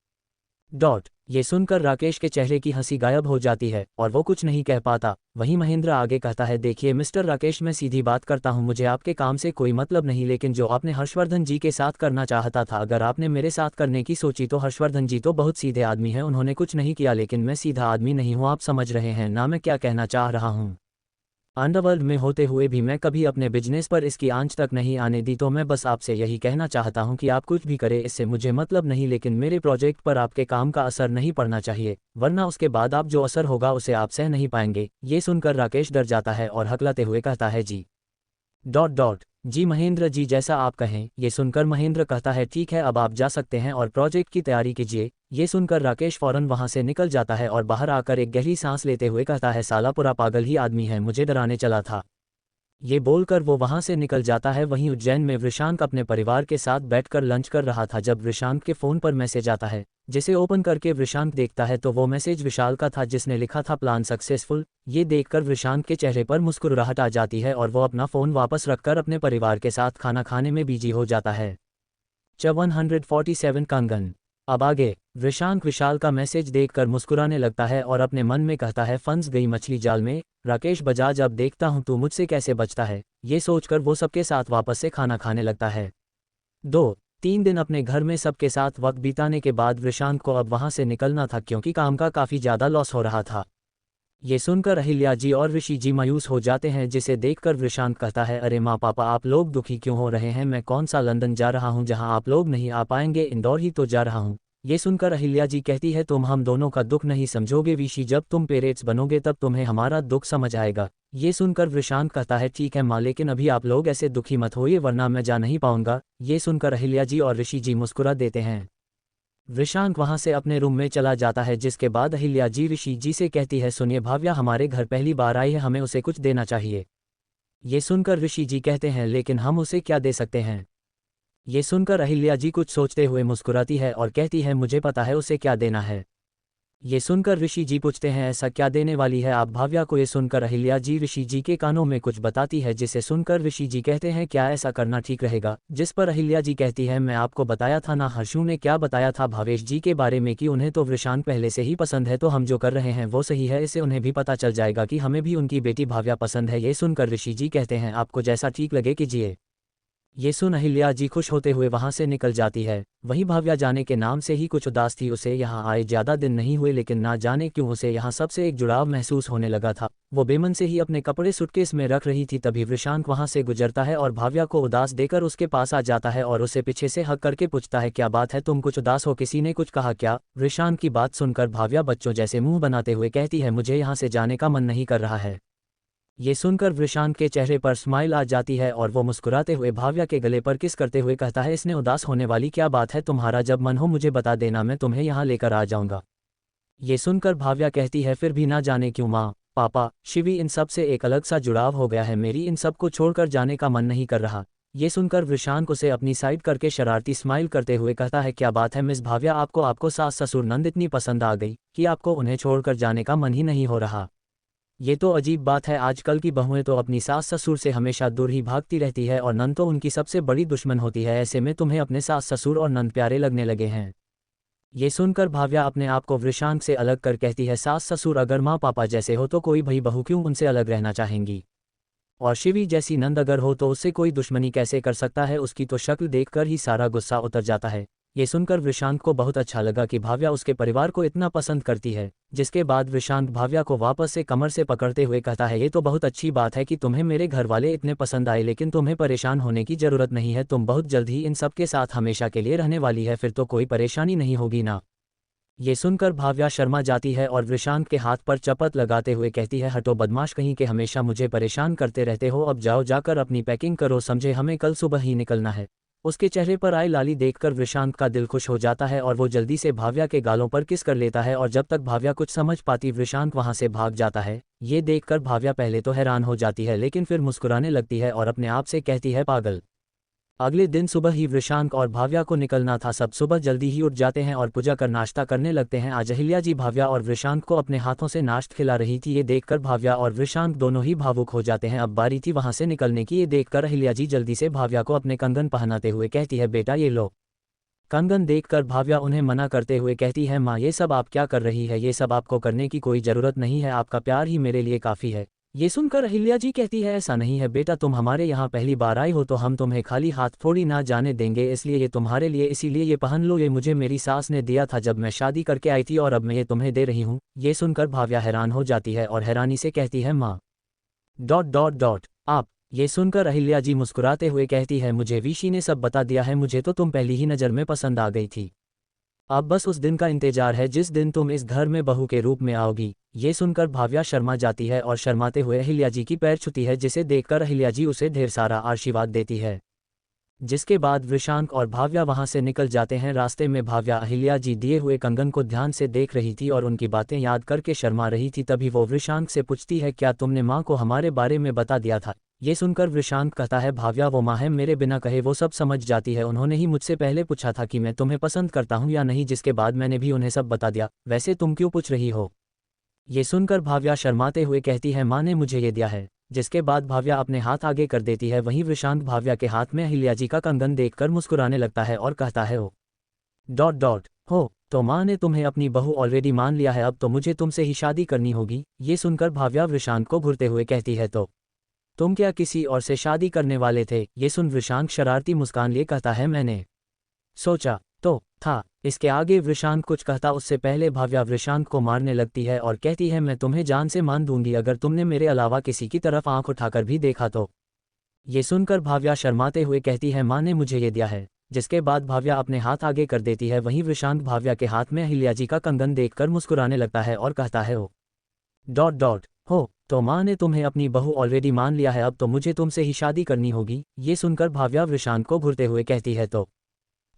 ये सुनकर राकेश के चेहरे की हंसी गायब हो जाती है और वो कुछ नहीं कह पाता। वहीं महेंद्र आगे कहता है, देखिए मिस्टर राकेश, मैं सीधी बात करता हूँ, मुझे आपके काम से कोई मतलब नहीं, लेकिन जो आपने हर्षवर्धन जी के साथ करना चाहता था, अगर आपने मेरे साथ करने की सोची तो हर्षवर्धन जी तो बहुत सीधे आदमी हैं, उन्होंने कुछ नहीं किया, लेकिन मैं सीधा आदमी नहीं हूँ, आप समझ रहे हैं ना मैं क्या कहना चाह रहा हूँ। अंडरवर्ल्ड में होते हुए भी मैं कभी अपने बिजनेस पर इसकी आंच तक नहीं आने दी, तो मैं बस आपसे यही कहना चाहता हूं कि आप कुछ भी करें, इससे मुझे मतलब नहीं, लेकिन मेरे प्रोजेक्ट पर आपके काम का असर नहीं पड़ना चाहिए, वरना उसके बाद आप जो असर होगा उसे आप सह नहीं पाएंगे। ये सुनकर राकेश डर जाता है और हकलाते हुए कहता है, जी महेंद्र जी, जैसा आप कहें। ये सुनकर महेंद्र कहता है, ठीक है, अब आप जा सकते हैं और प्रोजेक्ट की तैयारी कीजिए। ये सुनकर राकेश फौरन वहां से निकल जाता है और बाहर आकर एक गहरी सांस लेते हुए कहता है, साला पूरा पागल ही आदमी है, मुझे डराने चला था। ये बोलकर वो वहां से निकल जाता है। वहीं उज्जैन में वृषांक अपने परिवार के साथ बैठकर लंच कर रहा था जब वृषांक के फ़ोन पर मैसेज आता है, जिसे ओपन करके वृषांक देखता है तो वो मैसेज विशाल का था, जिसने लिखा था, प्लान सक्सेसफुल। ये देखकर वृषांक के चेहरे पर मुस्कुराहट आ जाती है और वो अपना फ़ोन वापस रखकर अपने परिवार के साथ खाना खाने में बिजी हो जाता है। 147 कंगन। अब आगे वृषांक विशाल का मैसेज देखकर मुस्कुराने लगता है और अपने मन में कहता है, फंस गई मछली जाल में। राकेश बजाज, अब देखता हूं तू मुझसे कैसे बचता है। ये सोचकर वो सबके साथ वापस से खाना खाने लगता है। 2-3 दिन अपने घर में सबके साथ वक्त बिताने के बाद वृषांक को अब वहां से निकलना था, क्योंकि काम का काफ़ी ज़्यादा लॉस हो रहा था। ये सुनकर अहिल्या जी और ऋषि जी मायूस हो जाते हैं, जिसे देखकर वृषांक कहता है, अरे माँ पापा, आप लोग दुखी क्यों हो रहे हैं? मैं कौन सा लंदन जा रहा हूँ जहाँ आप लोग नहीं आ पाएंगे, इंदौर ही तो जा रहा हूँ। ये सुनकर अहिल्या जी कहती है, तुम हम दोनों का दुख नहीं समझोगे ऋषि, जब तुम पेरेंट्स बनोगे तब तुम्हें हमारा दुख समझ आएगा। ये सुनकर वृषांक कहता है, ठीक है माँ, लेकिन अभी आप लोग ऐसे दुखी मत होइए वरना मैं जा नहीं पाऊंगा। ये सुनकर अहिल्या जी और ऋषि जी मुस्कुरा देते हैं। वृषांक वहां से अपने रूम में चला जाता है, जिसके बाद अहिल्या जी ऋषि जी से कहती है, सुनिए भाव्या हमारे घर पहली बार आई है, हमें उसे कुछ देना चाहिए। ये सुनकर ऋषि जी कहते हैं, लेकिन हम उसे क्या दे सकते हैं? ये सुनकर अहिल्या जी कुछ सोचते हुए मुस्कुराती है और कहती है, मुझे पता है उसे क्या देना है। ये सुनकर ऋषि जी पूछते हैं, ऐसा क्या देने वाली है आप भाव्या को? ये सुनकर अहिल्या जी ऋषि जी के कानों में कुछ बताती है, जिसे सुनकर ऋषि जी कहते हैं, क्या ऐसा करना ठीक रहेगा? जिस पर अहिल्या जी कहती है, मैं आपको बताया था ना, हर्षू ने क्या बताया था भावेश जी के बारे में कि उन्हें तो वृषांक पहले से ही पसंद है, तो हम जो कर रहे हैं वो सही है, इससे उन्हें भी पता चल जाएगा कि हमें भी उनकी बेटी भाव्या पसंद है। ये सुनकर ऋषि जी कहते हैं, आपको जैसा ठीक लगे कीजिए। ये सुन अहिल्या जी खुश होते हुए वहां से निकल जाती है। वहीं भाव्या जाने के नाम से ही कुछ उदास थी, उसे यहाँ आए ज़्यादा दिन नहीं हुए, लेकिन ना जाने क्यों उसे यहाँ सबसे एक जुड़ाव महसूस होने लगा था। वो बेमन से ही अपने कपड़े सूटकेस में रख रही थी, तभी वृषांक वहां से गुजरता है और भाव्या को उदास देकर उसके पास आ जाता है और उसे पीछे से हक करके पूछता है, क्या बात है, तुम कुछ उदास हो, किसी ने कुछ कहा क्या? वृषांक की बात सुनकर भाव्या बच्चों जैसे मुंह बनाते हुए कहती है, मुझे यहाँ से जाने का मन नहीं कर रहा है। ये सुनकर वृषांक के चेहरे पर स्माइल आ जाती है और वो मुस्कुराते हुए भाव्या के गले पर किस करते हुए कहता है, इसने उदास होने वाली क्या बात है, तुम्हारा जब मन हो मुझे बता देना, मैं तुम्हें यहाँ लेकर आ जाऊंगा। ये सुनकर भाव्या कहती है, फिर भी ना जाने क्यों माँ पापा शिवी, इन सब से एक अलग सा जुड़ाव हो गया है, मेरी इन सब को छोड़कर जाने का मन नहीं कर रहा। ये सुनकर वृषांक उसे अपनी साइड करके शरारती स्माइल करते हुए कहता है, क्या बात है मिस भाव्या, आपको सास ससुर नंद इतनी पसंद आ गई कि आपको उन्हें छोड़कर जाने का मन ही नहीं हो रहा? ये तो अजीब बात है, आजकल की बहुएं तो अपनी सास ससुर से हमेशा दूर ही भागती रहती है और नंद तो उनकी सबसे बड़ी दुश्मन होती है, ऐसे में तुम्हें अपने सास ससुर और नंद प्यारे लगने लगे हैं। ये सुनकर भाव्या अपने आप को वृषांक से अलग कर कहती है, सास ससुर अगर माँ पापा जैसे हो तो कोई भाई बहू क्यों उनसे अलग रहना चाहेंगी? और शिवी जैसी नंद अगर हो तो उससे कोई दुश्मनी कैसे कर सकता है? उसकी तो शक्ल देखकर ही सारा गुस्सा उतर जाता है। ये सुनकर वृषांक को बहुत अच्छा लगा कि भाव्या उसके परिवार को इतना पसंद करती है, जिसके बाद वृषांक भाव्या को वापस से कमर से पकड़ते हुए कहता है, ये तो बहुत अच्छी बात है कि तुम्हें मेरे घर वाले इतने पसंद आए, लेकिन तुम्हें परेशान होने की जरूरत नहीं है, तुम बहुत जल्द ही इन सब के साथ हमेशा के लिए रहने वाली है, फिर तो कोई परेशानी नहीं होगी ना। ये सुनकर भाव्या शर्मा जाती है और वृषांक के हाथ पर चपत लगाते हुए कहती है, हटो बदमाश कहीं के, हमेशा मुझे परेशान करते रहते हो, अब जाओ जाकर अपनी पैकिंग करो, समझे, हमें कल सुबह ही निकलना है। उसके चेहरे पर आई लाली देखकर वृषांक का दिल खुश हो जाता है और वो जल्दी से भाव्या के गालों पर किस कर लेता है और जब तक भाव्या कुछ समझ पाती वृषांक वहां से भाग जाता है। ये देखकर भाव्या पहले तो हैरान हो जाती है, लेकिन फिर मुस्कुराने लगती है और अपने आप से कहती है, पागल। अगले दिन सुबह ही वृषांक और भाव्या को निकलना था। सब सुबह जल्दी ही उठ जाते हैं और पूजा कर नाश्ता करने लगते हैं। आज अहिल्या जी भाव्या और वृषांक को अपने हाथों से नाश्ता खिला रही थी। ये देखकर भाव्या और वृषांक दोनों ही भावुक हो जाते हैं। अब बारी थी वहां से निकलने की। ये देखकर अहिल्या जी जल्दी से भाव्या को अपने कंगन पहनाते हुए कहती है, बेटा ये लो कंगन देखकर भाव्या उन्हें मना करते हुए कहती है, माँ ये सब आप क्या कर रही है, ये सब आपको करने की कोई ज़रूरत नहीं है, आपका प्यार ही मेरे लिए काफ़ी है। ये सुनकर अहिल्या जी कहती है, ऐसा नहीं है बेटा, तुम हमारे यहाँ पहली बार आई हो तो हम तुम्हें खाली हाथ थोड़ी ना जाने देंगे, इसलिए ये तुम्हारे लिए, इसीलिए ये पहन लो, ये मुझे मेरी सास ने दिया था जब मैं शादी करके आई थी और अब मैं ये तुम्हें दे रही हूँ। ये सुनकर भाव्या हैरान हो जाती है और हैरानी से कहती है, माँ आप। ये सुनकर अहिल्या जी मुस्कुराते हुए कहती है, मुझे वीशी ने सब बता दिया है, मुझे तो तुम पहली ही नज़र में पसंद आ गई थी। अब बस उस दिन का इंतजार है जिस दिन तुम इस घर में बहू के रूप में आओगी। ये सुनकर भाव्या शर्मा जाती है और शर्माते हुए अहिल्या जी की पैर छूती है, जिसे देखकर अहिल्या जी उसे ढेर सारा आशीर्वाद देती है। जिसके बाद वृषांक और भाव्या वहां से निकल जाते हैं। रास्ते में भाव्या अहिल्या जी दिए हुए कंगन को ध्यान से देख रही थी और उनकी बातें याद करके शर्मा रही थी। तभी वो वृषांक से पूछती है, क्या तुमने माँ को हमारे बारे में बता दिया था? ये सुनकर वृषांक कहता है, भाव्या वो माँ है, मेरे बिना कहे वो सब समझ जाती है, उन्होंने ही मुझसे पहले पूछा था कि मैं तुम्हें पसंद करता हूँ या नहीं, जिसके बाद मैंने भी उन्हें सब बता दिया। वैसे तुम क्यों पूछ रही हो? ये सुनकर भाव्या शर्माते हुए कहती है, माँ ने मुझे ये दिया है। जिसके बाद भाव्या अपने हाथ आगे कर देती है। वहीं वृषांक भाव्या के हाथ में अहिल्या जी का कंगन देखकर मुस्कुराने लगता है और कहता है, हो तो माँ ने तुम्हें अपनी बहू ऑलरेडी मान लिया है, अब तो मुझे तुमसे ही शादी करनी होगी। ये सुनकर भाव्या वृषांक को घूरते हुए कहती है, तो तुम क्या किसी और से शादी करने वाले थे? ये सुन वृषांक शरारती मुस्कान लिए कहता है, मैंने सोचा तो था। इसके आगे वृषांक कुछ कहता उससे पहले भाव्या वृषांक को मारने लगती है और कहती है, मैं तुम्हें जान से मान दूंगी अगर तुमने मेरे अलावा किसी की तरफ आंख उठाकर भी देखा तो। ये सुनकर भाव्या शर्माते हुए कहती है, माँ ने मुझे ये दिया है। जिसके बाद भाव्या अपने हाथ आगे कर देती है। वहीं वृषांक भाव्या के हाथ में अहिल्या जी का कंगन देखकर मुस्कुराने लगता है और कहता है, हो तो माँ ने तुम्हें अपनी बहू ऑलरेडी मान लिया है, अब तो मुझे तुमसे ही शादी करनी होगी। ये सुनकर भाव्या वृषांक को घूरते हुए कहती है, तो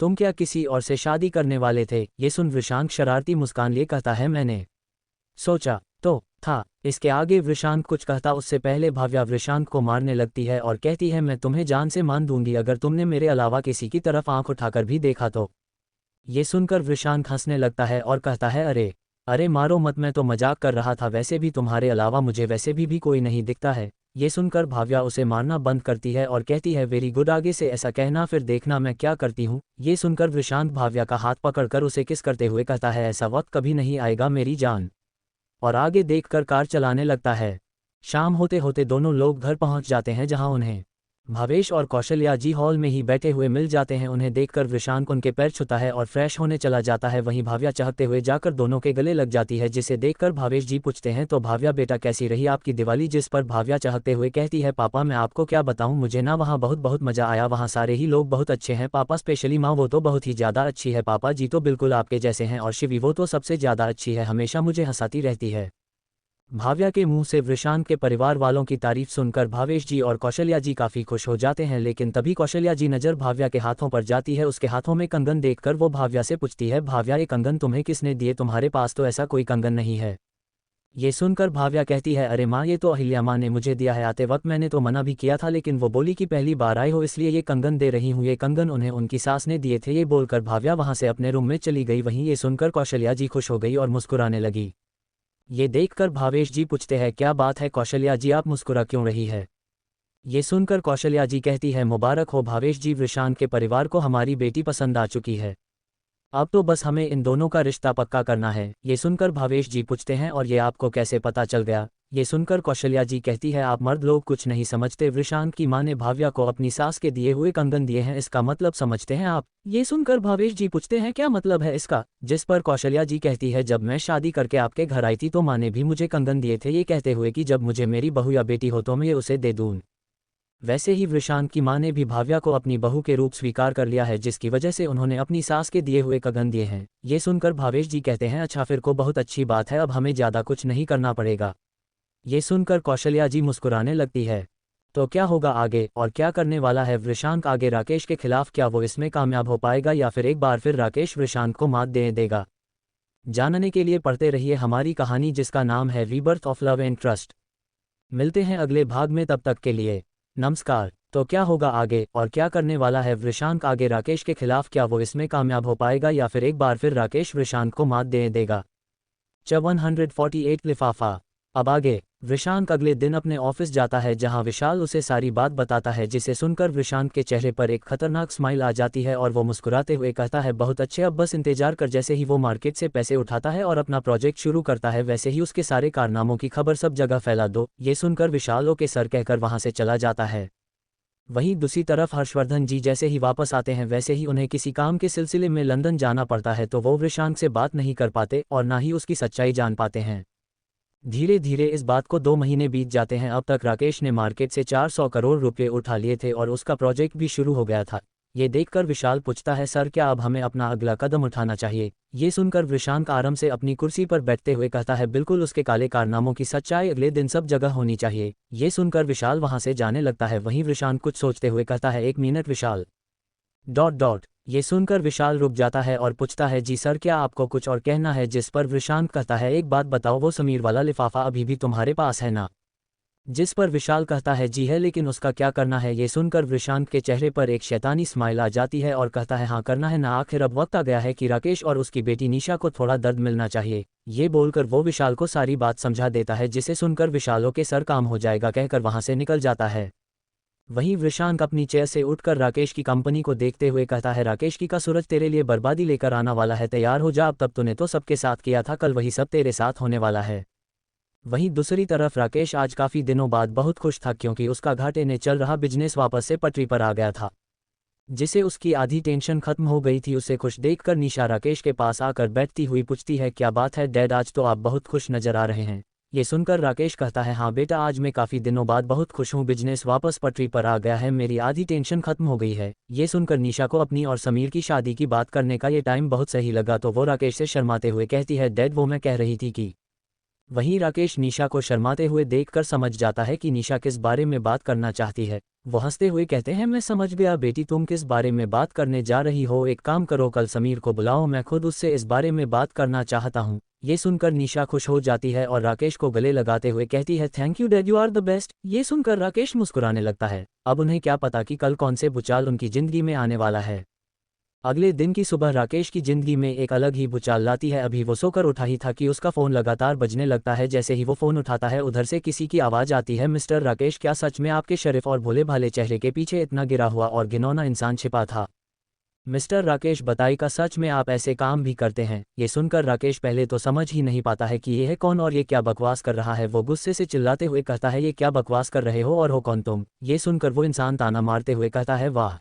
तुम क्या किसी और से शादी करने वाले थे? ये सुन वृषांक शरारती मुस्कान लिए कहता है, मैंने सोचा तो था। इसके आगे वृषांक कुछ कहता उससे पहले भाव्या वृषांक को मारने लगती है और कहती है, मैं तुम्हें जान से मान दूंगी अगर तुमने मेरे अलावा किसी की तरफ आंख उठाकर भी देखा तो। ये सुनकर वृषांक हंसने लगता है और कहता है, अरे मारो मत, मैं तो मजाक कर रहा था, वैसे भी तुम्हारे अलावा मुझे वैसे भी कोई नहीं दिखता है। ये सुनकर भाव्या उसे मारना बंद करती है और कहती है, वेरी गुड, आगे से ऐसा कहना, फिर देखना मैं क्या करती हूँ। ये सुनकर वृषांक भाव्या का हाथ पकड़कर उसे किस करते हुए कहता है, ऐसा वक्त कभी नहीं आएगा मेरी जान। और आगे देखकर कार चलाने लगता है। शाम होते होते दोनों लोग घर पहुंच जाते हैं, जहां उन्हें भावेश और कौशल्या जी हॉल में ही बैठे हुए मिल जाते हैं। उन्हें देखकर वृषांक उनके पैर छूता है और फ्रेश होने चला जाता है। वहीं भाव्या चाहते हुए जाकर दोनों के गले लग जाती है, जिसे देखकर भावेश जी पूछते हैं, तो भाव्या बेटा कैसी रही आपकी दिवाली? जिस पर भाव्या चाहते हुए कहती है, पापा मैं आपको क्या बताऊं, मुझे ना वहाँ बहुत मजा आया, वहाँ सारे ही लोग बहुत अच्छे हैं पापा, स्पेशली माँ, वो तो बहुत ही ज़्यादा अच्छी है, पापा जी तो बिल्कुल आपके जैसे हैं, और शिवी वो तो सबसे ज़्यादा अच्छी है, हमेशा मुझे हंसाती रहती है। भाव्या के मुंह से वृषांक के परिवार वालों की तारीफ सुनकर भावेश जी और कौशल्या जी काफी खुश हो जाते हैं। लेकिन तभी कौशल्या जी नजर भाव्या के हाथों पर जाती है। उसके हाथों में कंगन देखकर वो भाव्या से पूछती है, भाव्या ये कंगन तुम्हें किसने दिए? तुम्हारे पास तो ऐसा कोई कंगन नहीं है। ये सुनकर भाव्या कहती है, अरे माँ ये तो अहिल्या माँ ने मुझे दिया है, आते वक्त मैंने तो मना भी किया था, लेकिन वो बोली कि पहली बार आए हो इसलिए ये कंगन दे रही हूँ, ये कंगन उन्हें उनकी सास ने दिए थे। ये बोलकर भाव्या वहां से अपने रूम में चली गई। वहीं ये सुनकर कौशल्या जी खुश हो गई और मुस्कुराने लगी। ये देखकर भावेश जी पूछते हैं, क्या बात है कौशल्या जी, आप मुस्कुरा क्यों रही है? ये सुनकर कौशल्या जी कहती है, मुबारक हो भावेश जी, वृषांक के परिवार को हमारी बेटी पसंद आ चुकी है, अब तो बस हमें इन दोनों का रिश्ता पक्का करना है। ये सुनकर भावेश जी पूछते हैं, और ये आपको कैसे पता चल गया? ये सुनकर कौशल्या जी कहती है, आप मर्द लोग कुछ नहीं समझते, वृषांक की मां ने भाव्या को अपनी सास के दिए हुए कंगन दिए हैं, इसका मतलब समझते हैं आप? ये सुनकर भावेश जी पूछते हैं, क्या मतलब है इसका? जिस पर कौशल्या जी कहती है, जब मैं शादी करके आपके घर आई थी तो माँ ने भी मुझे कंगन दिए थे, ये कहते हुए कि जब मुझे मेरी बहू या बेटी हो तो मैं ये उसे दे दूँ। वैसे ही वृषांक की मां ने भी भाव्या को अपनी बहू के रूप स्वीकार कर लिया है, जिसकी वजह से उन्होंने अपनी सास के दिए हुए कंगन दिए हैं। ये सुनकर भावेश जी कहते हैं, अच्छा फिर को बहुत अच्छी बात है, अब हमें ज़्यादा कुछ नहीं करना पड़ेगा। ये सुनकर कौशल्या जी मुस्कुराने लगती है। तो क्या होगा आगे और क्या करने वाला है वृषांक आगे राकेश के खिलाफ? क्या वो इसमें कामयाब हो पाएगा या फिर एक बार फिर राकेश वृषांक को मात दे देगा? जानने के लिए पढ़ते रहिए हमारी कहानी, जिसका नाम है rebirth of love and trust. मिलते हैं अगले भाग में, तब तक के लिए नमस्कार। तो क्या होगा आगे और क्या करने वाला है वृषांक आगे राकेश के खिलाफ? क्या वो इसमें कामयाब हो पाएगा या फिर एक बार फिर राकेश वृषांक को मात दे देगा? 148 लिफाफा। अब आगे वृषांक अगले दिन अपने ऑफिस जाता है जहां विशाल उसे सारी बात बताता है, जिसे सुनकर वृषांक के चेहरे पर एक खतरनाक स्माइल आ जाती है और वो मुस्कुराते हुए कहता है, बहुत अच्छे, अब बस इंतजार कर। जैसे ही वो मार्केट से पैसे उठाता है और अपना प्रोजेक्ट शुरू करता है, वैसे ही उसके सारे कारनामों की खबर सब जगह फैला दो। ये सुनकर विशाल ओके सर कहकर वहां से चला जाता है। वहीं दूसरी तरफ हर्षवर्धन जी जैसे ही वापस आते हैं, वैसे ही उन्हें किसी काम के सिलसिले में लंदन जाना पड़ता है, तो वो वृषांक से बात नहीं कर पाते और ना ही उसकी सच्चाई जान पाते हैं। धीरे धीरे इस बात को 2 महीने बीत जाते हैं। अब तक राकेश ने मार्केट से 400 करोड़ रुपए उठा लिए थे और उसका प्रोजेक्ट भी शुरू हो गया था। ये देखकर विशाल पूछता है, सर क्या अब हमें अपना अगला कदम उठाना चाहिए? ये सुनकर वृषांक आराम से अपनी कुर्सी पर बैठते हुए कहता है, बिल्कुल, उसके काले कारनामों की सच्चाई अगले दिन सब जगह होनी चाहिए। ये सुनकर विशाल वहां से जाने लगता है। वहीं वृषांक कुछ सोचते हुए कहता है, 1 मिनट विशाल... ये सुनकर विशाल रुक जाता है और पूछता है, जी सर, क्या आपको कुछ और कहना है? जिस पर वृषांक कहता है, एक बात बताओ, वो समीर वाला लिफाफा अभी भी तुम्हारे पास है ना? जिस पर विशाल कहता है, जी है, लेकिन उसका क्या करना है? ये सुनकर वृषांक के चेहरे पर एक शैतानी स्माइल आ जाती है और कहता है, हाँ करना है ना, आखिर अब वक्त आ गया है कि राकेश और उसकी बेटी निशा को थोड़ा दर्द मिलना चाहिए। ये बोलकर वो विशाल को सारी बात समझा देता है, जिसे सुनकर विशालों के सर काम हो जाएगा कहकर वहां से निकल जाता है। वहीं वृषांक अपनी चेयर से उठकर राकेश की कंपनी को देखते हुए कहता है, राकेश की का सूरज तेरे लिए बर्बादी लेकर आना वाला है, तैयार हो जा, अब तब तूने तो सबके साथ किया था, कल वही सब तेरे साथ होने वाला है। वहीं दूसरी तरफ राकेश आज काफ़ी दिनों बाद बहुत खुश था, क्योंकि उसका घाटे ने चल रहा बिजनेस वापस से पटरी पर आ गया था, जिसे उसकी आधी टेंशन खत्म हो गई थी। उसे खुश देखकर निशा राकेश के पास आकर बैठती हुई पूछती है, क्या बात है डैड, आज तो आप बहुत खुश नजर आ रहे हैं? ये सुनकर राकेश कहता है, हाँ बेटा, आज मैं काफ़ी दिनों बाद बहुत खुश हूँ, बिजनेस वापस पटरी पर आ गया है, मेरी आधी टेंशन खत्म हो गई है। ये सुनकर निशा को अपनी और समीर की शादी की बात करने का ये टाइम बहुत सही लगा, तो वो राकेश से शर्माते हुए कहती है, डैड, वो मैं कह रही थी कि... वहीं राकेश निशा को शर्माते हुए देखकर समझ जाता है कि निशा किस बारे में बात करना चाहती है। वो हंसते हुए कहते हैं, मैं समझ गया बेटी, तुम किस बारे में बात करने जा रही हो, एक काम करो, कल समीर को बुलाओ, मैं खुद उससे इस बारे में बात करना चाहता हूँ। ये सुनकर निशा खुश हो जाती है और राकेश को गले लगाते हुए कहती है, thank you dad, you are the best. ये सुनकर राकेश मुस्कुराने लगता है। अब उन्हें क्या पता कि कल कौन से भूचाल उनकी जिंदगी में आने वाला है। अगले दिन की सुबह राकेश की जिंदगी में एक अलग ही भूचाल लाती है। अभी वो सोकर उठा ही था कि उसका फ़ोन लगातार बजने लगता है। जैसे ही वो फ़ोन उठाता है, उधर से किसी की आवाज़ आती है, मिस्टर राकेश, क्या सच में आपके शरीफ और भोले भाले चेहरे के पीछे इतना गिरा हुआ और घिनौना इंसान छिपा था? मिस्टर राकेश, बताइए, का सच में आप ऐसे काम भी करते हैं? ये सुनकर राकेश पहले तो समझ ही नहीं पाता है कि ये है कौन और ये क्या बकवास कर रहा है। वो गुस्से से चिल्लाते हुए कहता है, ये क्या बकवास कर रहे हो और हो कौन तुम? ये सुनकर वो इंसान ताना मारते हुए कहता है, वाह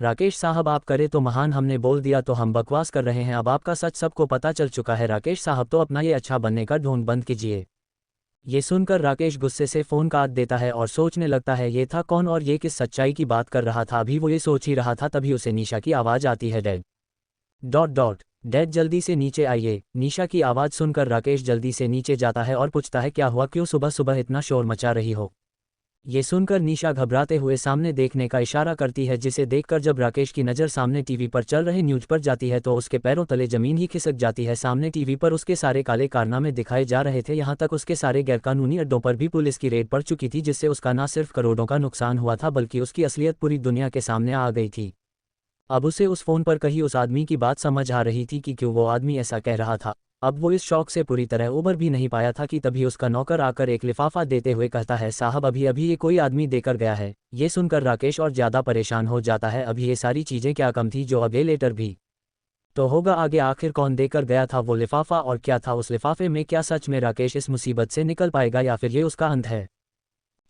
राकेश साहब, आप करे तो महान, हमने बोल दिया तो हम बकवास कर रहे हैं, अब आपका सच सबको पता चल चुका है। राकेश साहब, तो अपना ये अच्छा बनने का ढोंग बंद कीजिए। ये सुनकर राकेश गुस्से से फ़ोन काट देता है और सोचने लगता है, ये था कौन और ये किस सच्चाई की बात कर रहा था। अभी वो ये सोच ही रहा था, तभी उसे निशा की आवाज़ आती है, डैड जल्दी से नीचे आइए। निशा की आवाज़ सुनकर राकेश जल्दी से नीचे जाता है और पूछता है, क्या हुआ, क्यों सुबह सुबह इतना शोर मचा रही हो? ये सुनकर निशा घबराते हुए सामने देखने का इशारा करती है, जिसे देखकर जब राकेश की नज़र सामने टीवी पर चल रहे न्यूज़ पर जाती है, तो उसके पैरों तले ज़मीन ही खिसक जाती है। सामने टीवी पर उसके सारे काले कारनामे दिखाए जा रहे थे, यहाँ तक उसके सारे गैरकानूनी अड्डों पर भी पुलिस की रेड पड़ चुकी थी, जिससे उसका न सिर्फ करोड़ों का नुकसान हुआ था, बल्कि उसकी असलियत पूरी दुनिया के सामने आ गई थी। अब उसे उस फ़ोन पर कही उस आदमी की बात समझ आ रही थी कि क्यों वो आदमी ऐसा कह रहा था। अब वो इस शौक से पूरी तरह उबर भी नहीं पाया था कि तभी उसका नौकर आकर एक लिफाफा देते हुए कहता है, साहब, अभी अभी ये कोई आदमी देकर गया है। ये सुनकर राकेश और ज़्यादा परेशान हो जाता है। अभी ये सारी चीज़ें क्या कम थी जो अब ये लेटर भी तो होगा आगे, आखिर कौन देकर गया था वो लिफाफा और क्या था उस लिफाफे में? क्या सच में राकेश इस मुसीबत से निकल पाएगा या फिर ये उसका अंत है?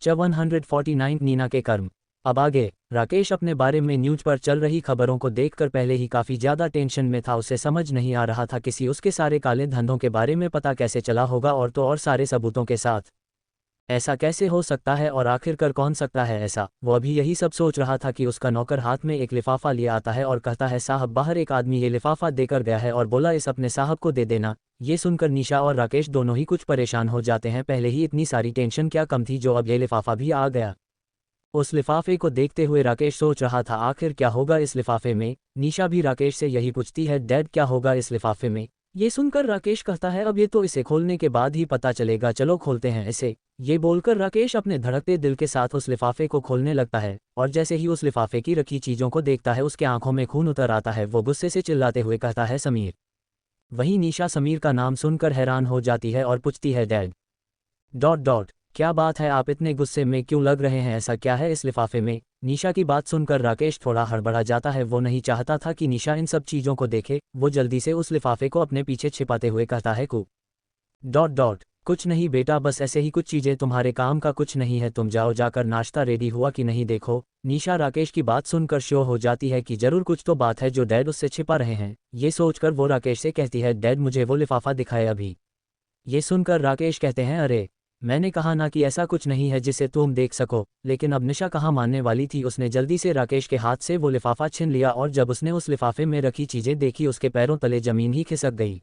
149 नीना के कर्म। अब आगे राकेश अपने बारे में न्यूज़ पर चल रही खबरों को देखकर पहले ही काफ़ी ज़्यादा टेंशन में था। उसे समझ नहीं आ रहा था किसी उसके सारे काले धंधों के बारे में पता कैसे चला होगा, और तो और सारे सबूतों के साथ। ऐसा कैसे हो सकता है और आखिर कर कौन सकता है ऐसा? वो अभी यही सब सोच रहा था कि उसका नौकर हाथ में एक लिफाफा लिए आता है और कहता है, साहब, बाहर एक आदमी ये लिफाफा देकर गया है और बोला इस अपने साहब को दे देना। ये सुनकर निशा और राकेश दोनों ही कुछ परेशान हो जाते हैं। पहले ही इतनी सारी टेंशन क्या कम थी जो अब ये लिफाफा भी आ गया। उस लिफाफे को देखते हुए राकेश सोच रहा था, आखिर क्या होगा इस लिफाफे में? निशा भी राकेश से यही पूछती है, डैड क्या होगा इस लिफाफे में? ये सुनकर राकेश कहता है, अब ये तो इसे खोलने के बाद ही पता चलेगा, चलो खोलते हैं इसे। ये बोलकर राकेश अपने धड़कते दिल के साथ उस लिफाफे को खोलने लगता है और जैसे ही उस लिफाफे की रखी चीज़ों को देखता है, उसके आंखों में खून उतर आता है। वो गुस्से से चिल्लाते हुए कहता है, समीर। वहीं निशा समीर का नाम सुनकर हैरान हो जाती है और पूछती है, क्या बात है, आप इतने गुस्से में क्यों लग रहे हैं, ऐसा क्या है इस लिफाफे में? निशा की बात सुनकर राकेश थोड़ा हड़बड़ा जाता है। वो नहीं चाहता था कि निशा इन सब चीज़ों को देखे। वो जल्दी से उस लिफाफे को अपने पीछे छिपाते हुए कहता है कुछ नहीं बेटा, बस ऐसे ही कुछ चीज़ें, तुम्हारे काम का कुछ नहीं है, तुम जाओ, जाकर नाश्ता रेडी हुआ कि नहीं देखो। निशा राकेश की बात सुनकर श्योर हो जाती है कि जरूर कुछ तो बात है जो डैड उससे छिपा रहे हैं। ये सोचकर वो राकेश से कहती है, डैड मुझे वो लिफाफा दिखाए अभी। ये सुनकर राकेश कहते हैं, अरे मैंने कहा ना कि ऐसा कुछ नहीं है जिसे तुम देख सको। लेकिन अब निशा कहाँ मानने वाली थी। उसने जल्दी से राकेश के हाथ से वो लिफाफा छीन लिया और जब उसने उस लिफाफे में रखी चीज़ें देखी, उसके पैरों तले जमीन ही खिसक गई।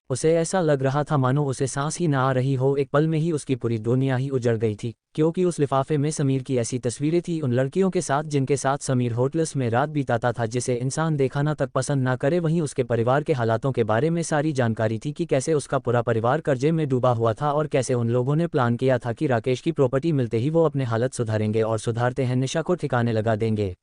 उसे ऐसा लग रहा था मानो उसे सांस ही ना आ रही हो। एक पल में ही उसकी पूरी दुनिया ही उजड़ गई थी, क्योंकि उस लिफाफे में समीर की ऐसी तस्वीरें थी, उन लड़कियों के साथ जिनके साथ समीर होटल्स में रात बिताता था, जिसे इंसान देखना तक पसंद ना करे। वहीं उसके परिवार के हालातों के बारे में सारी जानकारी थी कि कैसे उसका पूरा परिवार कर्जे में डूबा हुआ था और कैसे उन लोगों ने प्लान किया था कि राकेश की प्रॉपर्टी मिलते ही वो अपने हालत सुधारेंगे और सुधारते हैं निशा को ठिकाने लगा देंगे।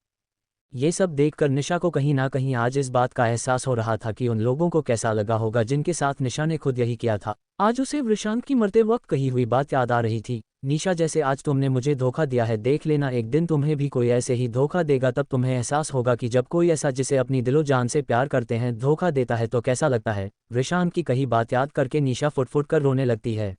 ये सब देखकर निशा को कहीं ना कहीं आज इस बात का एहसास हो रहा था कि उन लोगों को कैसा लगा होगा जिनके साथ निशा ने खुद यही किया था। आज उसे वृषांत की मरते वक्त कही हुई बात याद आ रही थी। निशा, जैसे आज तुमने मुझे धोखा दिया है, देख लेना एक दिन तुम्हें भी कोई ऐसे ही धोखा देगा। तब तुम्हें एहसास होगा कि जब कोई ऐसा जिसे अपनी दिलो जान से प्यार करते हैं धोखा देता है तो कैसा लगता है। वृषांत की कही बात याद करके निशा फुट फुट कर रोने लगती है।